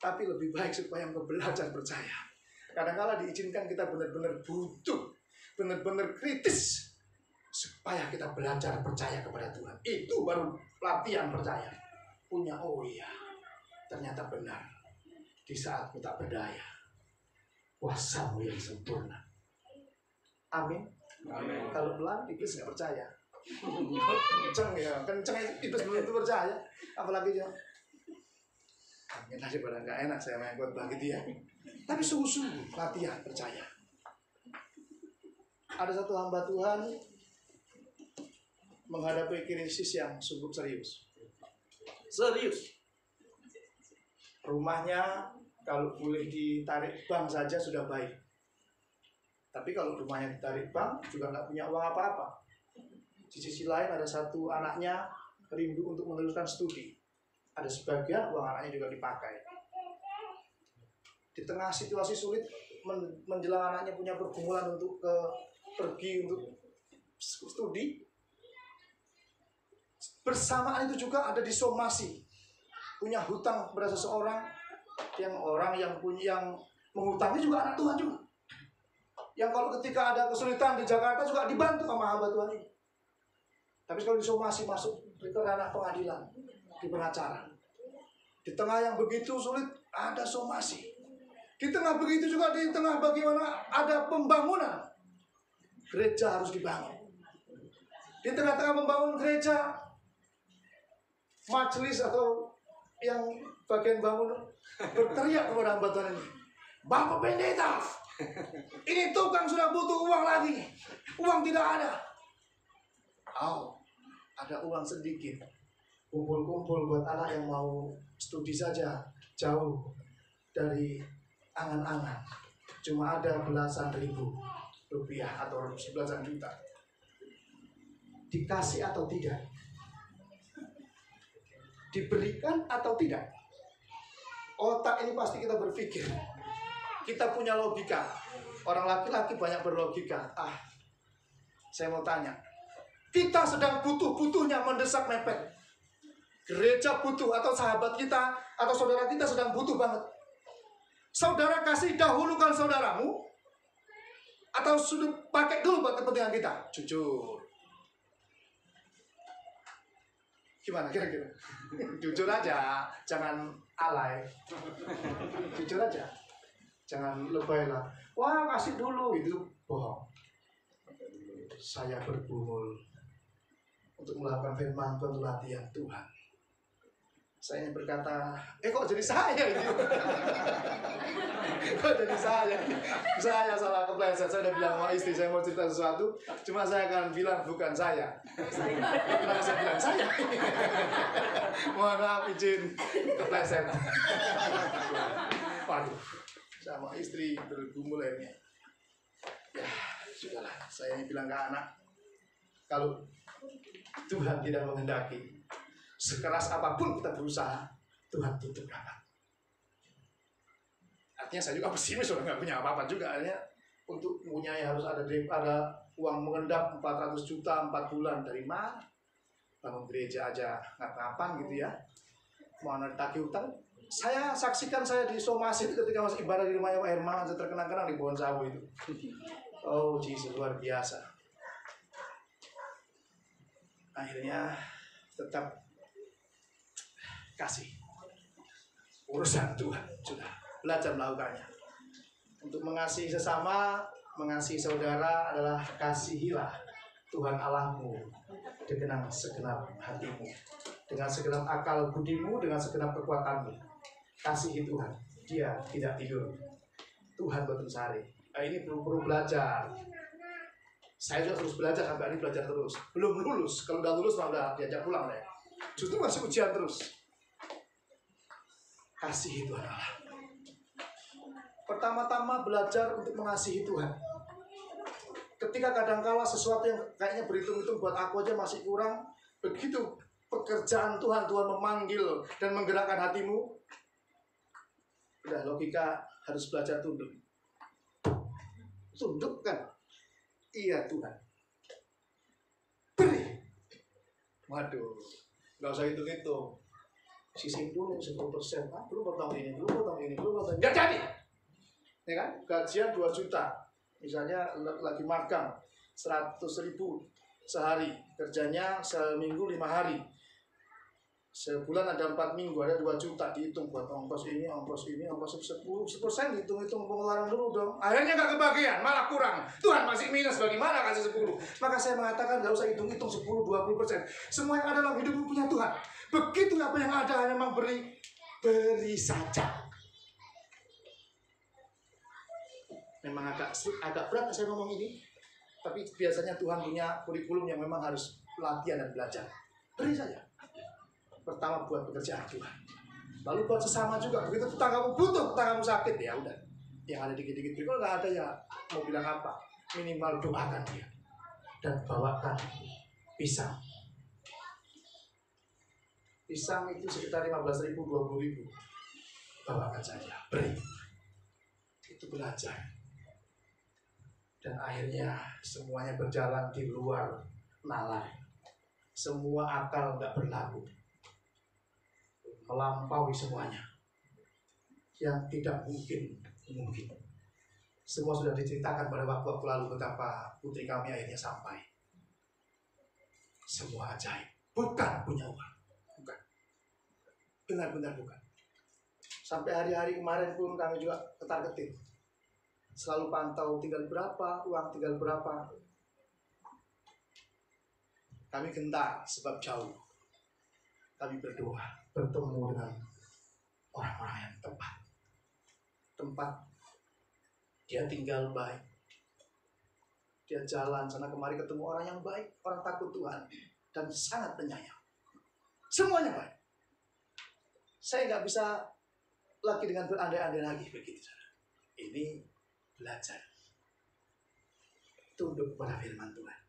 Tapi lebih baik supaya engkau belajar percaya. Kadang-kala diizinkan kita benar-benar butuh, benar-benar kritis, supaya kita belajar percaya kepada Tuhan. Itu baru latihan percaya. Punya, oh iya, ternyata benar. Di saat kita berdaya, kuasamu yang sempurna. Amin. Amin. Kalau pelan, iblis nggak percaya. Kenceng ya, kenceng iblis belum itu percaya. Apalagi dia, amin daripada nggak enak saya main buat bagi dia. Tapi sungguh-sungguh latihan percaya. Ada satu hamba Tuhan menghadapi krisis yang sungguh serius. Serius. Rumahnya kalau boleh ditarik bank saja sudah baik. Tapi kalau rumahnya ditarik bank juga nggak punya uang apa-apa. Di sisi lain ada satu anaknya rindu untuk meneruskan studi. Ada sebagian uang anaknya juga dipakai. Di tengah situasi sulit menjelang anaknya punya pergumulan untuk pergi untuk studi. Bersamaan itu juga ada disomasi. Punya hutang kepada seseorang yang menghutangnya juga anak Tuhan juga. Yang kalau ketika ada kesulitan di Jakarta juga dibantu sama hamba Tuhan ini. Tapi kalau disomasi masuk ke ranah pengadilan, di pengacara. Di tengah yang begitu sulit ada somasi. Di tengah begitu juga di tengah bagaimana ada pembangunan. Gereja harus dibangun. Di tengah-tengah membangun gereja, majelis atau yang bagian bangun berteriak kepada hamba Tuhan ini, Bapak Pendeta, ini tukang sudah butuh uang lagi. Uang tidak ada. Oh, ada uang sedikit. Kumpul-kumpul buat anak yang mau studi saja jauh dari angan-angan. Cuma ada belasan ribu rupiah atau belasan juta. Dikasih atau tidak? Diberikan atau tidak? Otak ini pasti kita berpikir. Kita punya logika. Orang laki-laki banyak berlogika. Saya mau tanya. Kita sedang butuh-butuhnya mendesak mepet. Gereja butuh atau sahabat kita atau saudara kita sedang butuh banget. Saudara kasih dahulukan saudaramu atau sudah pakai dulu buat kepentingan kita? Jujur. Gimana kira-kira? Jujur aja, jangan alay. Jujur aja. Jangan lebay lah. Wah, kasih dulu, itu bohong. Saya bergumul untuk melakukan firman Tuhan, latihan Tuhan. Saya berkata, kok jadi saya gitu? Kok jadi saya? Saya salah kepleset. Saya udah bilang sama istri, saya mau cerita sesuatu, cuma saya akan bilang bukan saya. Kenapa saya bilang saya? Mohon maaf, izin kepleset. Waduh, sama istri bergumul akhirnya. Ya, sudahlah. Saya bilang ke anak, kalau Tuhan tidak menghendaki, sekeras apapun kita berusaha, Tuhan tutup rapat. Artinya saya juga pesimis, sudah nggak punya apa-apa juga. Artinya untuk mempunyai harus ada uang mengendap 400 juta 4 bulan. Dari mana? Bangun gereja aja ngap-ngapan gitu ya. Mau ditagih utang. Saya saksikan saya disomasi ketika masih ibadah di rumahnya Pak Herman, saya terkenang-kenang di pohon sawo itu. Oh, Yesus luar biasa. Akhirnya tetap kasih. Urusan Tuhan sudah belajar melakukannya. Untuk mengasihi sesama, mengasihi saudara adalah kasihilah Tuhan Allahmu dengan segenap hatimu, dengan segenap akal budimu, dengan segenap kekuatanmu. Kasihi Tuhan, Dia tidak tidur. Tuhan bersari. Ini perlu belajar. Saya juga terus belajar sampai hari belajar terus. Belum lulus. Kalau udah lulus udah diajak pulang deh. Justru masih ujian terus. Kasihi Tuhan Allah. Pertama-tama belajar untuk mengasihi Tuhan. Ketika kadangkala sesuatu yang kayaknya berhitung-hitung buat aku aja masih kurang, begitu pekerjaan Tuhan memanggil dan menggerakkan hatimu, udah logika harus belajar tunduk. Tunduk kan? Iya Tuhan. Beri. Waduh, nggak usah hitung-hitung. Sisi dulu 10%, belum potong ini, belum potong ini, belum potong ini. Nggak jadi. Ya kan? Gajian 2 juta. Misalnya lagi magang 100.000 sehari. Kerjanya seminggu 5 hari. Sebulan ada 4 minggu, ada 2 juta dihitung buat ongkos ini, ongkos 10% hitung-hitung pengeluaran dulu dong. Akhirnya nggak kebagian, malah kurang. Tuhan masih minus, bagaimana kasih 10? Maka saya mengatakan nggak usah hitung-hitung 10-20%. Semua yang ada dalam hidupmu punya Tuhan. Begitu apa yang ada hanya memang beri saja. Memang agak berat saya ngomong ini, tapi biasanya Tuhan punya kurikulum yang memang harus latihan dan belajar. Beri saja. Pertama buat pekerjaan Tuhan, lalu buat sesama juga. Begitu tetanggamu butuh, tetanggamu sakit, ya udah, yang ada dikit-dikit. Kalau nggak ada ya mau bilang apa, minimal doakan dia dan bawakan pisang. Pisang itu sekitar 15.000, 20.000. Bawakan saja, beri. Itu belajar. Dan akhirnya semuanya berjalan di luar nalar. Semua akal nggak berlaku. Melampaui semuanya. Yang tidak mungkin. Semua sudah diceritakan pada waktu lalu betapa putri kami akhirnya sampai. Semua ajaib. Bukan punya uang. Bukan. Benar-benar bukan. Sampai hari-hari kemarin pun kami juga ketar-ketir. Selalu pantau tinggal berapa, uang tinggal berapa. Kami gentar sebab jauh. Kami berdoa, bertemu dengan orang-orang yang tepat. Tempat dia tinggal baik. Dia jalan sana kemari ketemu orang yang baik, orang takut Tuhan dan sangat penyayang. Semuanya baik. Saya nggak bisa lagi dengan berandai-andai lagi begitu. Ini belajar. Tunduk pada firman Tuhan.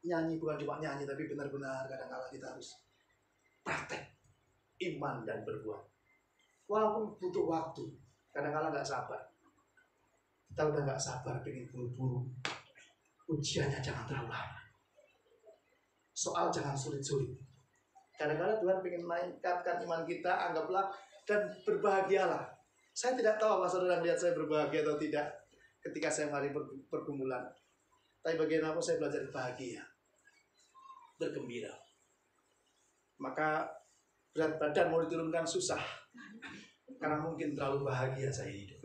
Nyanyi bukan cuma nyanyi, tapi benar-benar kadang-kadang kita harus praktek iman dan berbuat. Walaupun butuh waktu, kadang-kadang nggak sabar. Kita udah nggak sabar, pengen buru-buru. Ujiannya jangan terlalu lama. Soal jangan sulit-sulit. Kadang-kadang Tuhan pengen meningkatkan iman kita, anggaplah, dan berbahagialah. Saya tidak tahu apa saudara melihat saya berbahagia atau tidak ketika saya mari pergumulan. Tapi bagaimana saya belajar bahagia, bergembira. Maka berat badan mau diturunkan susah, karena mungkin terlalu bahagia saya hidup.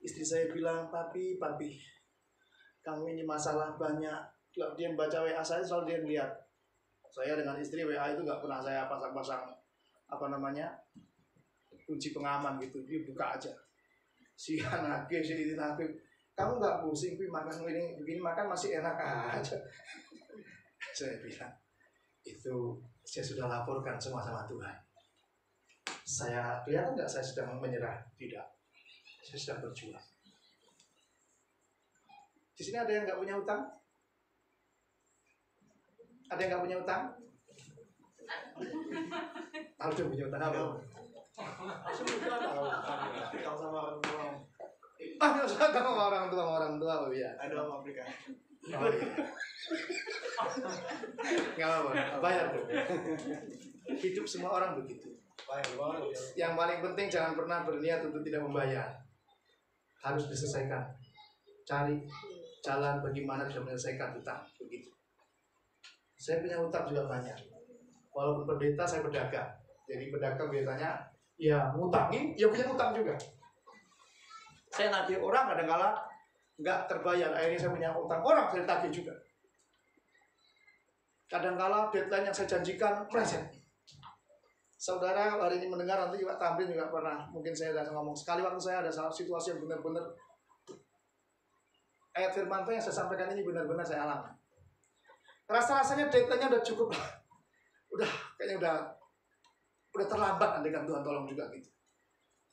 Istri saya bilang, papi, kamu ini masalah banyak. Kalau dia membaca WA saya, selalu dia melihat. Saya dengan istri WA itu gak pernah saya pasang-pasang kunci pengaman gitu, dia buka aja. Si anaknya, si ini nagih, kamu nggak pusing, makan ini begini makan masih enak aja. Saya bilang, itu saya sudah laporkan semua sama Tuhan. Saya kelihatan nggak saya sedang menyerah? Tidak, saya sedang berjuang. Di sini ada yang nggak punya utang? Ada yang nggak punya utang? Aldo punya utang apa? Sudah tahu utang sama orang tua. Nggak usah sama orang tua, oh iya. Ada om aplikasi. Oh iya. Nggak apa-apa, bayar dong. Hidup semua orang begitu. Bayar. Yang paling penting jangan pernah berniat untuk tidak membayar. Harus diselesaikan. Cari jalan bagaimana bisa menyelesaikan utang. Begitu. Saya punya utang juga banyak. Walaupun pendeta, saya pedagang. Jadi pedagang biasanya ya ngutangin, ya punya utang juga. Saya nagih orang kadang-kala nggak terbayar. Akhirnya saya punya utang orang, saya tagih juga. Kadang-kala deadline yang saya janjikan meleset. Saudara hari ini mendengar, nanti juga Tamrin juga pernah, mungkin saya ada ngomong sekali waktu saya ada salah situasi yang benar-benar ayat firman Tuhan yang saya sampaikan ini benar-benar saya alami. Rasa-rasanya deadline-nya udah cukup lah. Kayaknya udah terlambat, andaikan Tuhan tolong juga gitu.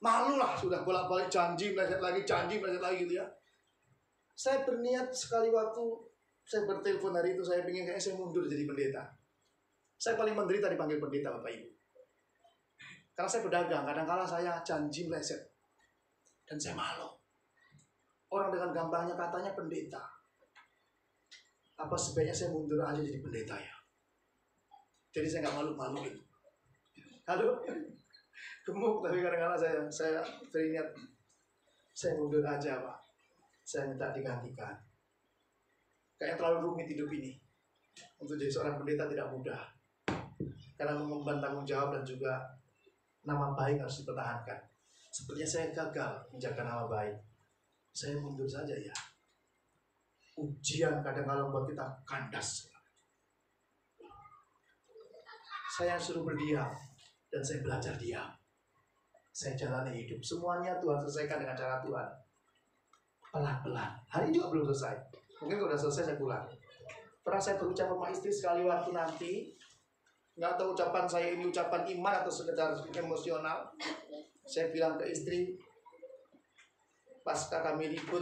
Malu lah, sudah bolak-balik janji meleset lagi gitu ya. Saya berniat sekali waktu saya bertelepon hari itu, saya ingin kayaknya saya mundur jadi pendeta. Saya paling menderita dipanggil pendeta Bapak Ibu. Karena saya pedagang, kadang-kala saya janji meleset. Dan saya malu. Orang dengan gampangnya katanya pendeta. Apa sebaiknya saya mundur aja jadi pendeta ya? Jadi saya nggak malu-maluin. Halo? Gemuk, tapi kadang-kadang saya berniat. Saya mundur aja Pak. Saya minta digantikan. Kayaknya terlalu rumit hidup ini. Untuk jadi seorang pendeta tidak mudah. Karena mengemban tanggung jawab dan juga nama baik harus dipertahankan. Sepertinya saya gagal menjaga nama baik. Saya mundur saja ya. Ujian kadang-kadang buat kita kandas. Saya suruh berdiam dan saya belajar diam. Saya jalani hidup. Semuanya Tuhan selesaikan dengan cara Tuhan. Pelan-pelan. Hari ini juga belum selesai. Mungkin kalau sudah selesai saya pulang. Pernah saya berucap sama istri sekali waktu nanti. Nggak tahu ucapan saya ini ucapan iman atau sekedar emosional. Saya bilang ke istri, pasca kami ribut,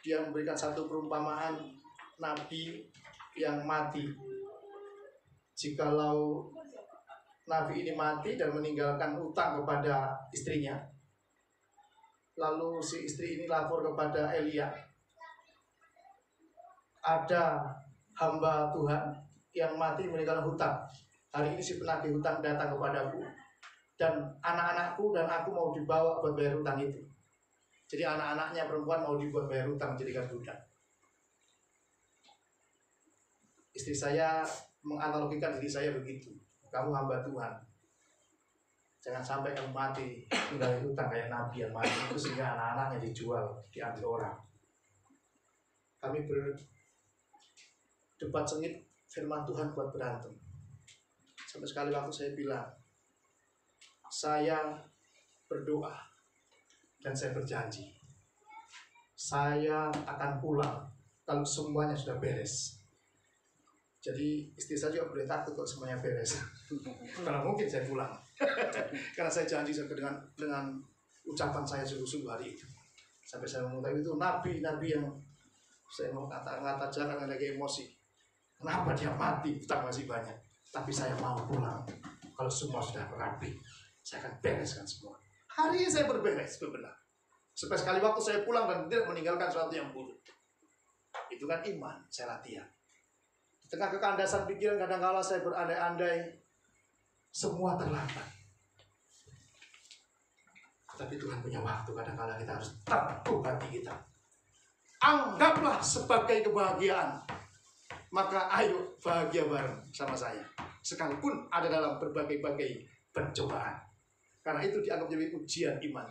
dia memberikan satu perumpamaan nabi yang mati. Jikalau nabi ini mati dan meninggalkan utang kepada istrinya, lalu si istri ini lapor kepada Elia, ada hamba Tuhan yang mati meninggalkan hutang. Hari ini si penagih hutang datang kepadaku dan anak-anakku dan aku mau dibawa buat bayar hutang itu. Jadi anak-anaknya perempuan mau dibuat bayar hutang menjadikan budak. Istri saya menganalogikan diri saya begitu. Kamu hamba Tuhan. Jangan sampai kamu mati tinggal hutang kayak nabi yang mati itu sehingga anak-anaknya dijual, diambil orang. Kami berdebat sengit firman Tuhan buat berantem. Sampai sekali waktu saya bilang, saya berdoa dan saya berjanji, saya akan pulang kalau semuanya sudah beres. Jadi istri saya juga boleh takut kalau semuanya beres. Karena mungkin saya pulang. Karena saya janji dengan ucapan saya sungguh-sungguh hari itu. Sampai saya mengatakan itu nabi-nabi yang saya mau kata jangan lagi emosi. Kenapa dia mati? Utang masih banyak. Tapi saya mau pulang. Kalau semua sudah rapi, saya akan bereskan semua. Hari ini saya berberes, benar. Supaya sekali waktu saya pulang dan tidak meninggalkan sesuatu yang buruk. Itu kan iman, saya latihan. Di tengah kekandasan pikiran kadang-kala saya berandai-andai, semua terlambat. Tapi Tuhan punya waktu, kadang-kala kita harus teguh hati kita. Anggaplah sebagai kebahagiaan. Maka ayo bahagia bareng sama saya. Sekalipun ada dalam berbagai-bagai pencobaan. Karena itu dianggap jadi ujian iman.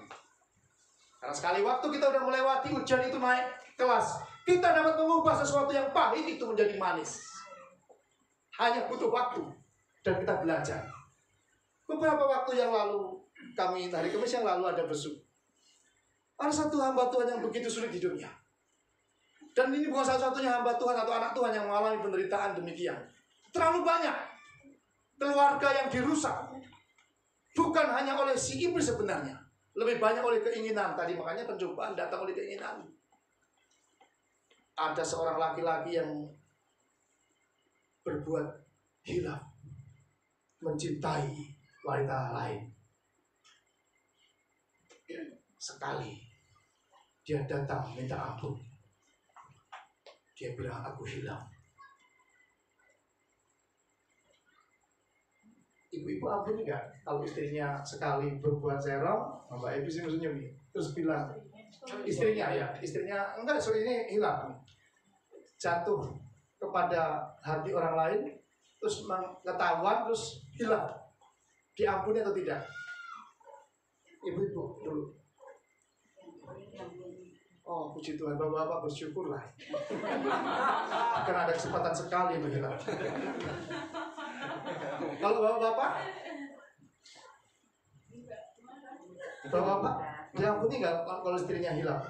Karena sekali waktu kita udah melewati ujian itu naik kelas, kita dapat mengubah sesuatu yang pahit itu menjadi manis. Hanya butuh waktu dan kita belajar. Beberapa waktu yang lalu, hari Kamis yang lalu ada besuk. Ada satu hamba Tuhan yang begitu sulit hidupnya. Dan ini bukan satu-satunya hamba Tuhan atau anak Tuhan yang mengalami penderitaan demikian. Terlalu banyak keluarga yang dirusak. Bukan hanya oleh si iblis sebenarnya. Lebih banyak oleh keinginan. Tadi makanya pencobaan datang oleh keinginan. Ada seorang laki-laki yang berbuat hilaf, mencintai wanita lain. Sekali dia datang minta ampun. Dia bilang, aku hilaf. Ibu-ibu ampun enggak kalau istrinya sekali berbuat serong, Mbak Ebi sih senyum nih. Terus bilang, istrinya enggak, ini hilaf. Jatuh kepada hati orang lain, terus ketahuan, terus hilang. Diampuni atau tidak? Ibu-ibu dulu. Oh, puji Tuhan, bapak-bapak bersyukurlah. Karena ada kesempatan sekali menghilang. Kalau bapak-bapak, diampuni nggak kalau istrinya hilang?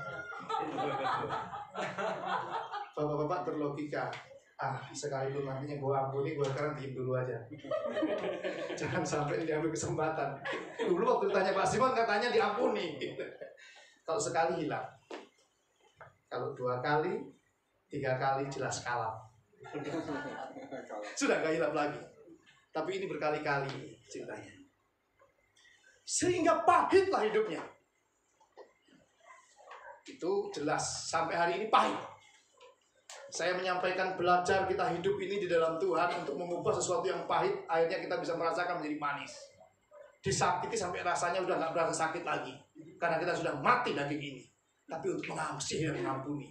Bapak-bapak berlogika. Sekalipun nantinya gue ampuni, gue sekarang diem dulu aja. Jangan sampai diambil kesempatan. Dulu waktu ditanya Pak Simon katanya diampuni. Kalau sekali hilang. Kalau 2 kali, 3 kali jelas kalap. Sudah gak hilap lagi. Tapi ini berkali-kali ceritanya. Sehingga pahitlah hidupnya. Itu jelas sampai hari ini pahit. Saya menyampaikan belajar kita hidup ini di dalam Tuhan untuk mengubah sesuatu yang pahit, akhirnya kita bisa merasakan menjadi manis. Disakiti sampai rasanya udah gak berasa sakit lagi. Karena kita sudah mati daging ini. Tapi untuk mengasihi dan mengampuni.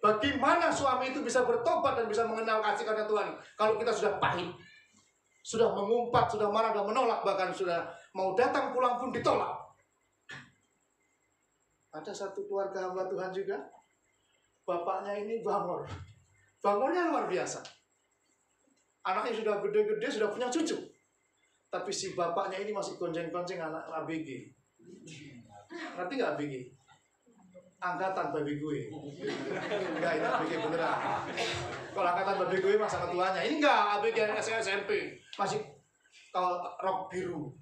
Bagaimana suami itu bisa bertobat dan bisa mengenal kasih karena Tuhan kalau kita sudah pahit, sudah mengumpat, sudah marah, sudah menolak, bahkan sudah mau datang pulang pun ditolak. Ada satu keluarga hamba Tuhan juga, bapaknya ini bangor. Bangornya luar biasa. Anaknya sudah gede-gede, sudah punya cucu. Tapi si bapaknya ini masih gonceng-gonceng anak ABG. Ngerti gak ABG? Angkatan babi gue. Enggak, ini ABG beneran. Kalau angkatan babi gue mah sama tuanya. Ini enggak, ABG SMP. Masih kalau rok biru.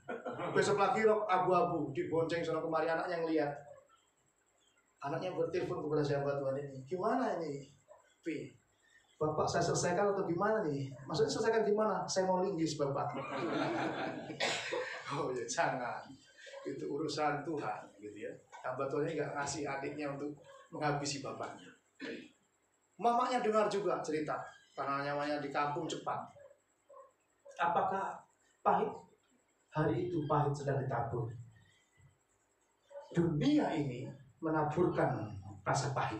Besok lagi rok abu-abu. Dibonceng sana kemari, anaknya yang lihat. Anaknya bertelepon kepada sahabat Tuhan ini. Gimana ini? Pi, Bapak saya selesaikan atau gimana nih? Maksudnya selesaikan gimana? Saya mau linggis Bapak. Oh ya jangan. Itu urusan Tuhan gitu ya. Hamba Tuhan ini nggak ngasih adiknya untuk menghabisi bapaknya. Mamanya dengar juga cerita. Karena namanya di kampung cepat. Apakah pahit? Hari itu pahit sedang ditabur. Dunia ini menaburkan rasa pahit.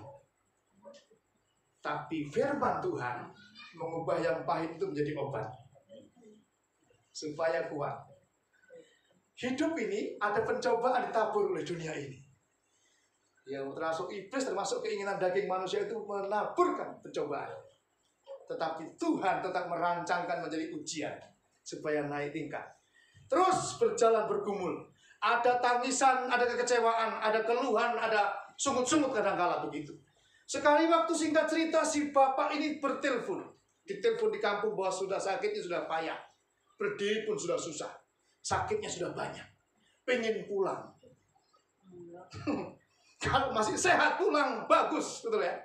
Tapi firman Tuhan mengubah yang pahit itu menjadi obat. Supaya kuat. Hidup ini ada pencobaan ditabur oleh dunia ini. Yang termasuk iblis, termasuk keinginan daging manusia itu menaburkan pencobaan. Tetapi Tuhan tetap merancangkan menjadi ujian supaya naik tingkat. Terus berjalan bergumul. Ada tangisan, ada kekecewaan, ada keluhan, ada sungut-sungut kadang-kala begitu. Sekali waktu singkat cerita si bapak ini bertelepon. Ditelepon di kampung bahwa sudah sakitnya sudah payah. Berdiri pun sudah susah. Sakitnya sudah banyak. Pengen pulang. Kalau masih sehat pulang, bagus, betul ya?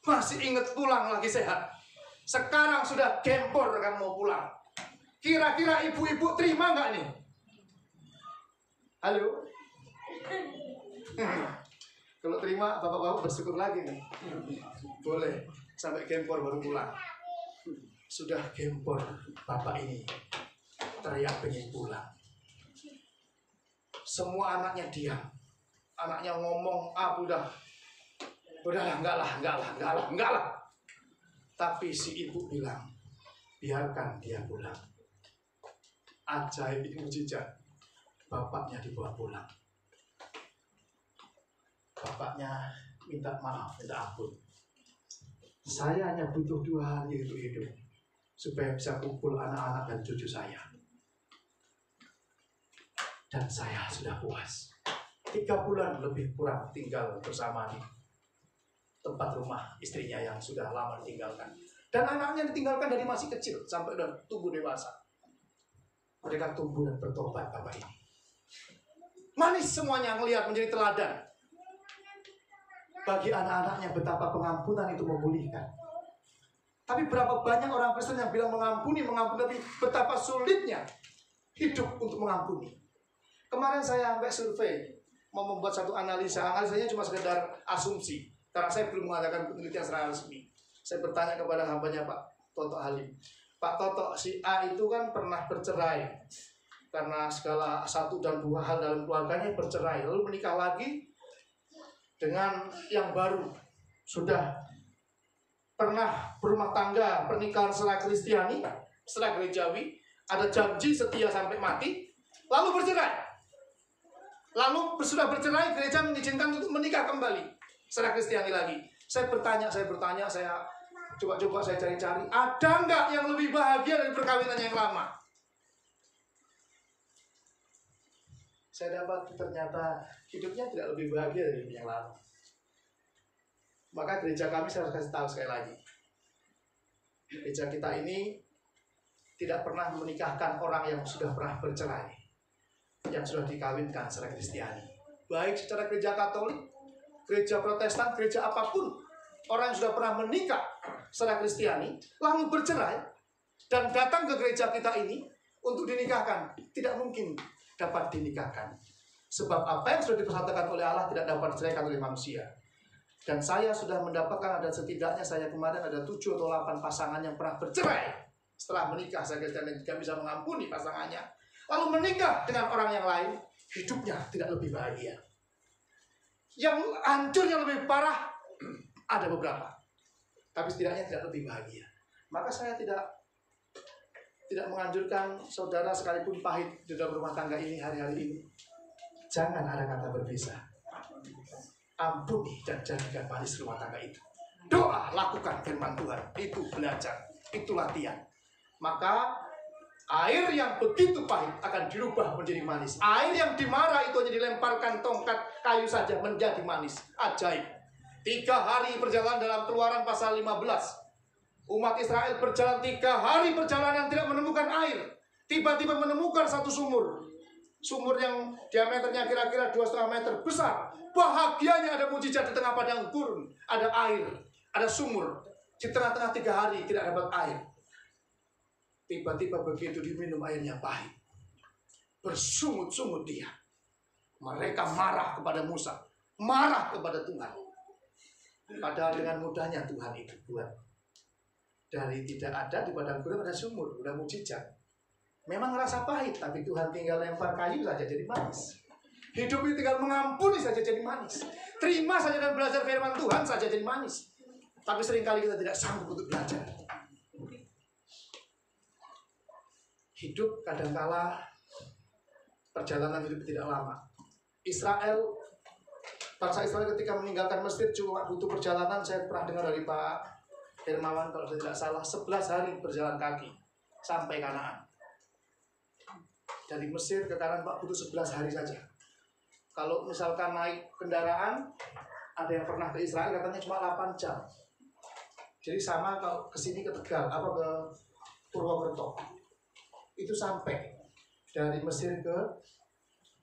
Masih ingat pulang lagi sehat. Sekarang sudah gempor kan mau pulang. Kira-kira ibu-ibu terima nggak nih? Halo? Kalau terima, bapak-bapak bersyukur lagi nih. Boleh, sampai gempor baru pulang. Sudah gempor bapak ini. Teriak pengen pulang. Semua anaknya diam. Anaknya ngomong, udahlah, enggak lah. Tapi si ibu bilang, biarkan dia pulang. Ajaib mujizat. Bapaknya dibawa pulang. Bapaknya minta maaf, minta ampun. Saya hanya butuh 2 hari untuk hidup. Supaya bisa kumpul anak-anak dan cucu saya. Dan saya sudah puas. 3 bulan lebih kurang tinggal bersama di tempat rumah istrinya yang sudah lama ditinggalkan. Dan anaknya ditinggalkan dari masih kecil sampai udah tumbuh dewasa. Mereka tumbuh dan bertobat Bapak ini. Manis semuanya ngelihat menjadi teladan. Bagi anak-anaknya betapa pengampunan itu memulihkan. Tapi berapa banyak orang Kristen yang bilang mengampuni, tapi betapa sulitnya hidup untuk mengampuni. Kemarin saya sampai survei, mau membuat satu analisanya cuma sekedar asumsi. Karena saya belum mengadakan penelitian secara resmi. Saya bertanya kepada hambanya Pak Toto Halim. Pak Toto, si A itu kan pernah bercerai. Karena segala satu dan dua hal dalam keluarganya bercerai. Lalu menikah lagi dengan yang baru. Sudah pernah berumah tangga, pernikahan secara Kristiani, secara gerejawi. Ada janji setia sampai mati. Lalu bercerai. Lalu sudah bercerai, gereja mengizinkan untuk menikah kembali secara Kristiani lagi. Saya bertanya, saya coba-coba saya cari-cari, ada nggak yang lebih bahagia dari perkawinan yang lama? Saya dapat ternyata hidupnya tidak lebih bahagia dari yang lama. Maka gereja kami, saya harus kasih tahu sekali lagi, gereja kita ini tidak pernah menikahkan orang yang sudah pernah bercerai, yang sudah dikawinkan secara Kristiani. Baik secara gereja Katolik, gereja Protestan, gereja apapun, orang yang sudah pernah menikah secara Kristiani lalu bercerai dan datang ke gereja kita ini untuk dinikahkan, tidak mungkin dapat dinikahkan. Sebab apa yang sudah dipersatukan oleh Allah tidak dapat diceraikan oleh manusia. Dan saya sudah mendapatkan, ada setidaknya saya kemarin ada 7 atau 8 pasangan yang pernah bercerai setelah menikah. Saya kira tidak bisa mengampuni pasangannya, lalu menikah dengan orang yang lain, hidupnya tidak lebih bahagia. Yang hancurnya lebih parah ada beberapa, tapi setidaknya tidak lebih bahagia. Maka saya tidak menganjurkan saudara sekalipun pahit di dalam rumah tangga ini hari-hari ini, jangan ada kata berpisah. Ampuni dan jadikan manis rumah tangga itu. Doa, lakukan firman Tuhan, itu belajar, itu latihan. Maka air yang begitu pahit akan dirubah menjadi manis. Air yang dimarah itu hanya dilemparkan tongkat kayu saja menjadi manis. Ajaib. 3 hari perjalanan dalam Keluaran pasal 15. Umat Israel berjalan 3 hari perjalanan tidak menemukan air. Tiba-tiba menemukan satu sumur. Sumur yang diameternya kira-kira 2,5 meter besar. Bahagianya ada mujizat di tengah padang gurun. Ada air, ada sumur. Di tengah-tengah 3 hari tidak dapat air. Tiba-tiba begitu diminum airnya pahit. Bersungut-sungut dia. Mereka marah kepada Musa. Marah kepada Tuhan. Padahal dengan mudahnya Tuhan itu buat. Dari tidak ada di padang gurun ada sumur. Udah mujizat. Memang rasa pahit, tapi Tuhan tinggal lempar kayu saja jadi manis. Hidup ini tinggal mengampuni saja jadi manis. Terima saja dan belajar firman Tuhan saja jadi manis. Tapi seringkali kita tidak sanggup untuk belajar. Hidup kadangkala perjalanan hidup tidak lama. Bangsa Israel ketika meninggalkan Mesir cuma butuh perjalanan, saya pernah dengar dari Pak Hermawan kalau saya tidak salah, 11 hari berjalan kaki sampai Kanaan. Dari Mesir ke Kanaan Pak butuh 11 hari saja. Kalau misalkan naik kendaraan, ada yang pernah ke Israel katanya cuma 8 jam. Jadi sama kalau ke sini ke Tegal, ke Purwokerto. Itu sampai dari Mesir ke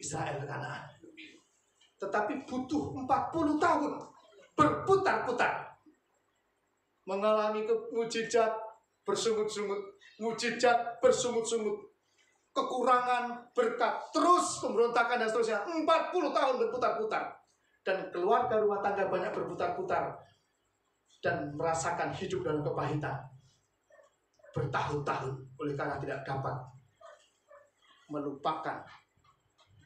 Israel ke Kanaan. Tetapi butuh 40 tahun berputar-putar. Mengalami mujizat bersungut-sungut, mujizat bersungut-sungut. Kekurangan, berkat, terus pemberontakan dan seterusnya. 40 tahun berputar-putar. Dan keluarga rumah tangga banyak berputar-putar. Dan merasakan hidup dalam kepahitan. Bertahun-tahun oleh karena tidak dapat melupakan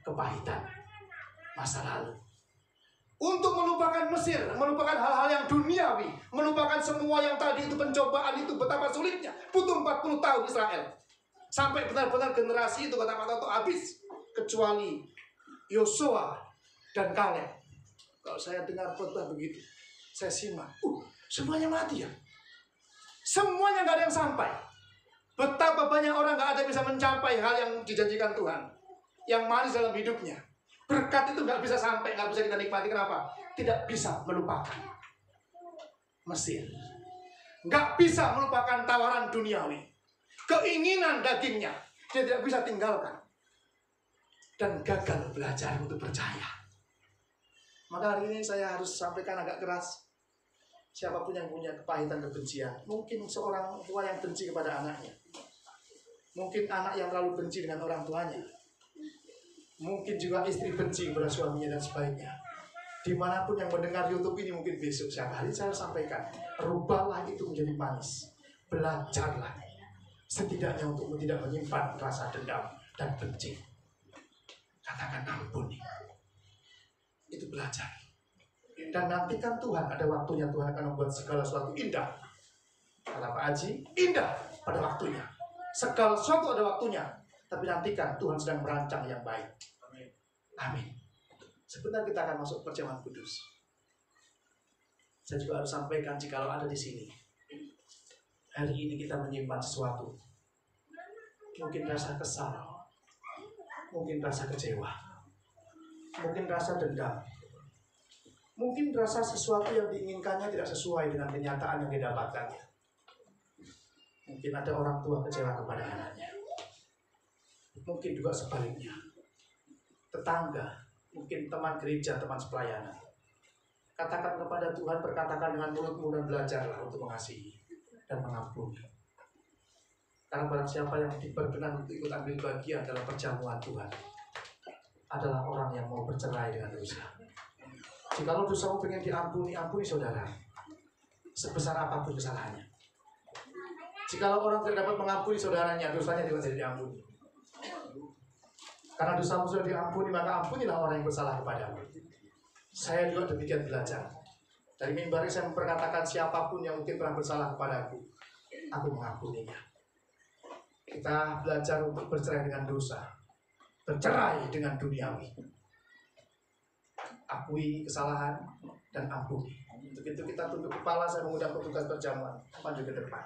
kepahitan masa lalu. Untuk melupakan Mesir, melupakan hal-hal yang duniawi, melupakan semua yang tadi itu pencobaan itu betapa sulitnya. Butuh 40 tahun Israel. Sampai benar-benar generasi itu kata Pak Toto habis. Kecuali Yosua dan Kaleb. Kalau saya dengar khotbah begitu, saya simak. Semuanya mati ya. Semuanya gak ada yang sampai. Betapa banyak orang gak ada bisa mencapai hal yang dijanjikan Tuhan. yang manis dalam hidupnya. Berkat itu nggak bisa sampai, nggak bisa kita nikmati. Kenapa? Tidak bisa melupakan Mesir. Nggak bisa melupakan tawaran duniawi. Keinginan dagingnya dia tidak bisa tinggalkan. Dan gagal belajar untuk percaya. Maka hari ini saya harus sampaikan agak keras. Siapapun yang punya kepahitan kebencian, mungkin seorang tua yang benci kepada anaknya, mungkin anak yang terlalu benci dengan orang tuanya, mungkin juga istri benci kepada suaminya dan sebaliknya. Dimanapun yang mendengar YouTube ini mungkin besok siapa hari saya sampaikan, rubahlah itu menjadi manis. Belajarlah setidaknya untuk tidak menyimpan rasa dendam dan benci. Katakan ampuni. Itu belajar. Dan nantikan Tuhan, ada waktunya Tuhan akan membuat segala sesuatu indah. Kata Pak Haji, indah pada waktunya. Segala sesuatu ada waktunya. Tapi nantikan Tuhan sedang merancang yang baik. Amin. Sebentar kita akan masuk perjamuan kudus. Saya juga harus sampaikan jikalau ada di sini. Hari ini kita menyimpan sesuatu. Mungkin rasa kesal. Mungkin rasa kecewa. Mungkin rasa dendam. Mungkin rasa sesuatu yang diinginkannya tidak sesuai dengan kenyataan yang didapatkannya. Mungkin ada orang tua kecewa kepada anaknya. Mungkin juga sebaliknya. Tetangga, mungkin teman gereja, teman sepelayanan. Katakan kepada Tuhan, berkatakan dengan mulutmu dan belajarlah untuk mengasihi dan mengampuni. Karena barang siapa yang diperkenan untuk ikut ambil bagian dalam perjamuan Tuhan adalah orang yang mau bercerai dengan dosa. Jikalau dosamu pengen diampuni, ampuni saudara. Sebesar apapun kesalahannya. Jikalau orang tidak dapat mengampuni saudaranya, dosanya tidak jadi diampuni. Karena dosamu sudah diampuni, maka ampunilah orang yang bersalah kepadamu. Saya juga demikian belajar. Dari mimbar saya memperkatakan siapapun yang mungkin pernah bersalah kepadaku, aku mengampuninya. Kita belajar untuk bercerai dengan dosa. Bercerai dengan duniawi. Akui kesalahan dan ampuni. Untuk itu kita tunduk kepala, saya mengundang petugas perjamuan maju ke depan.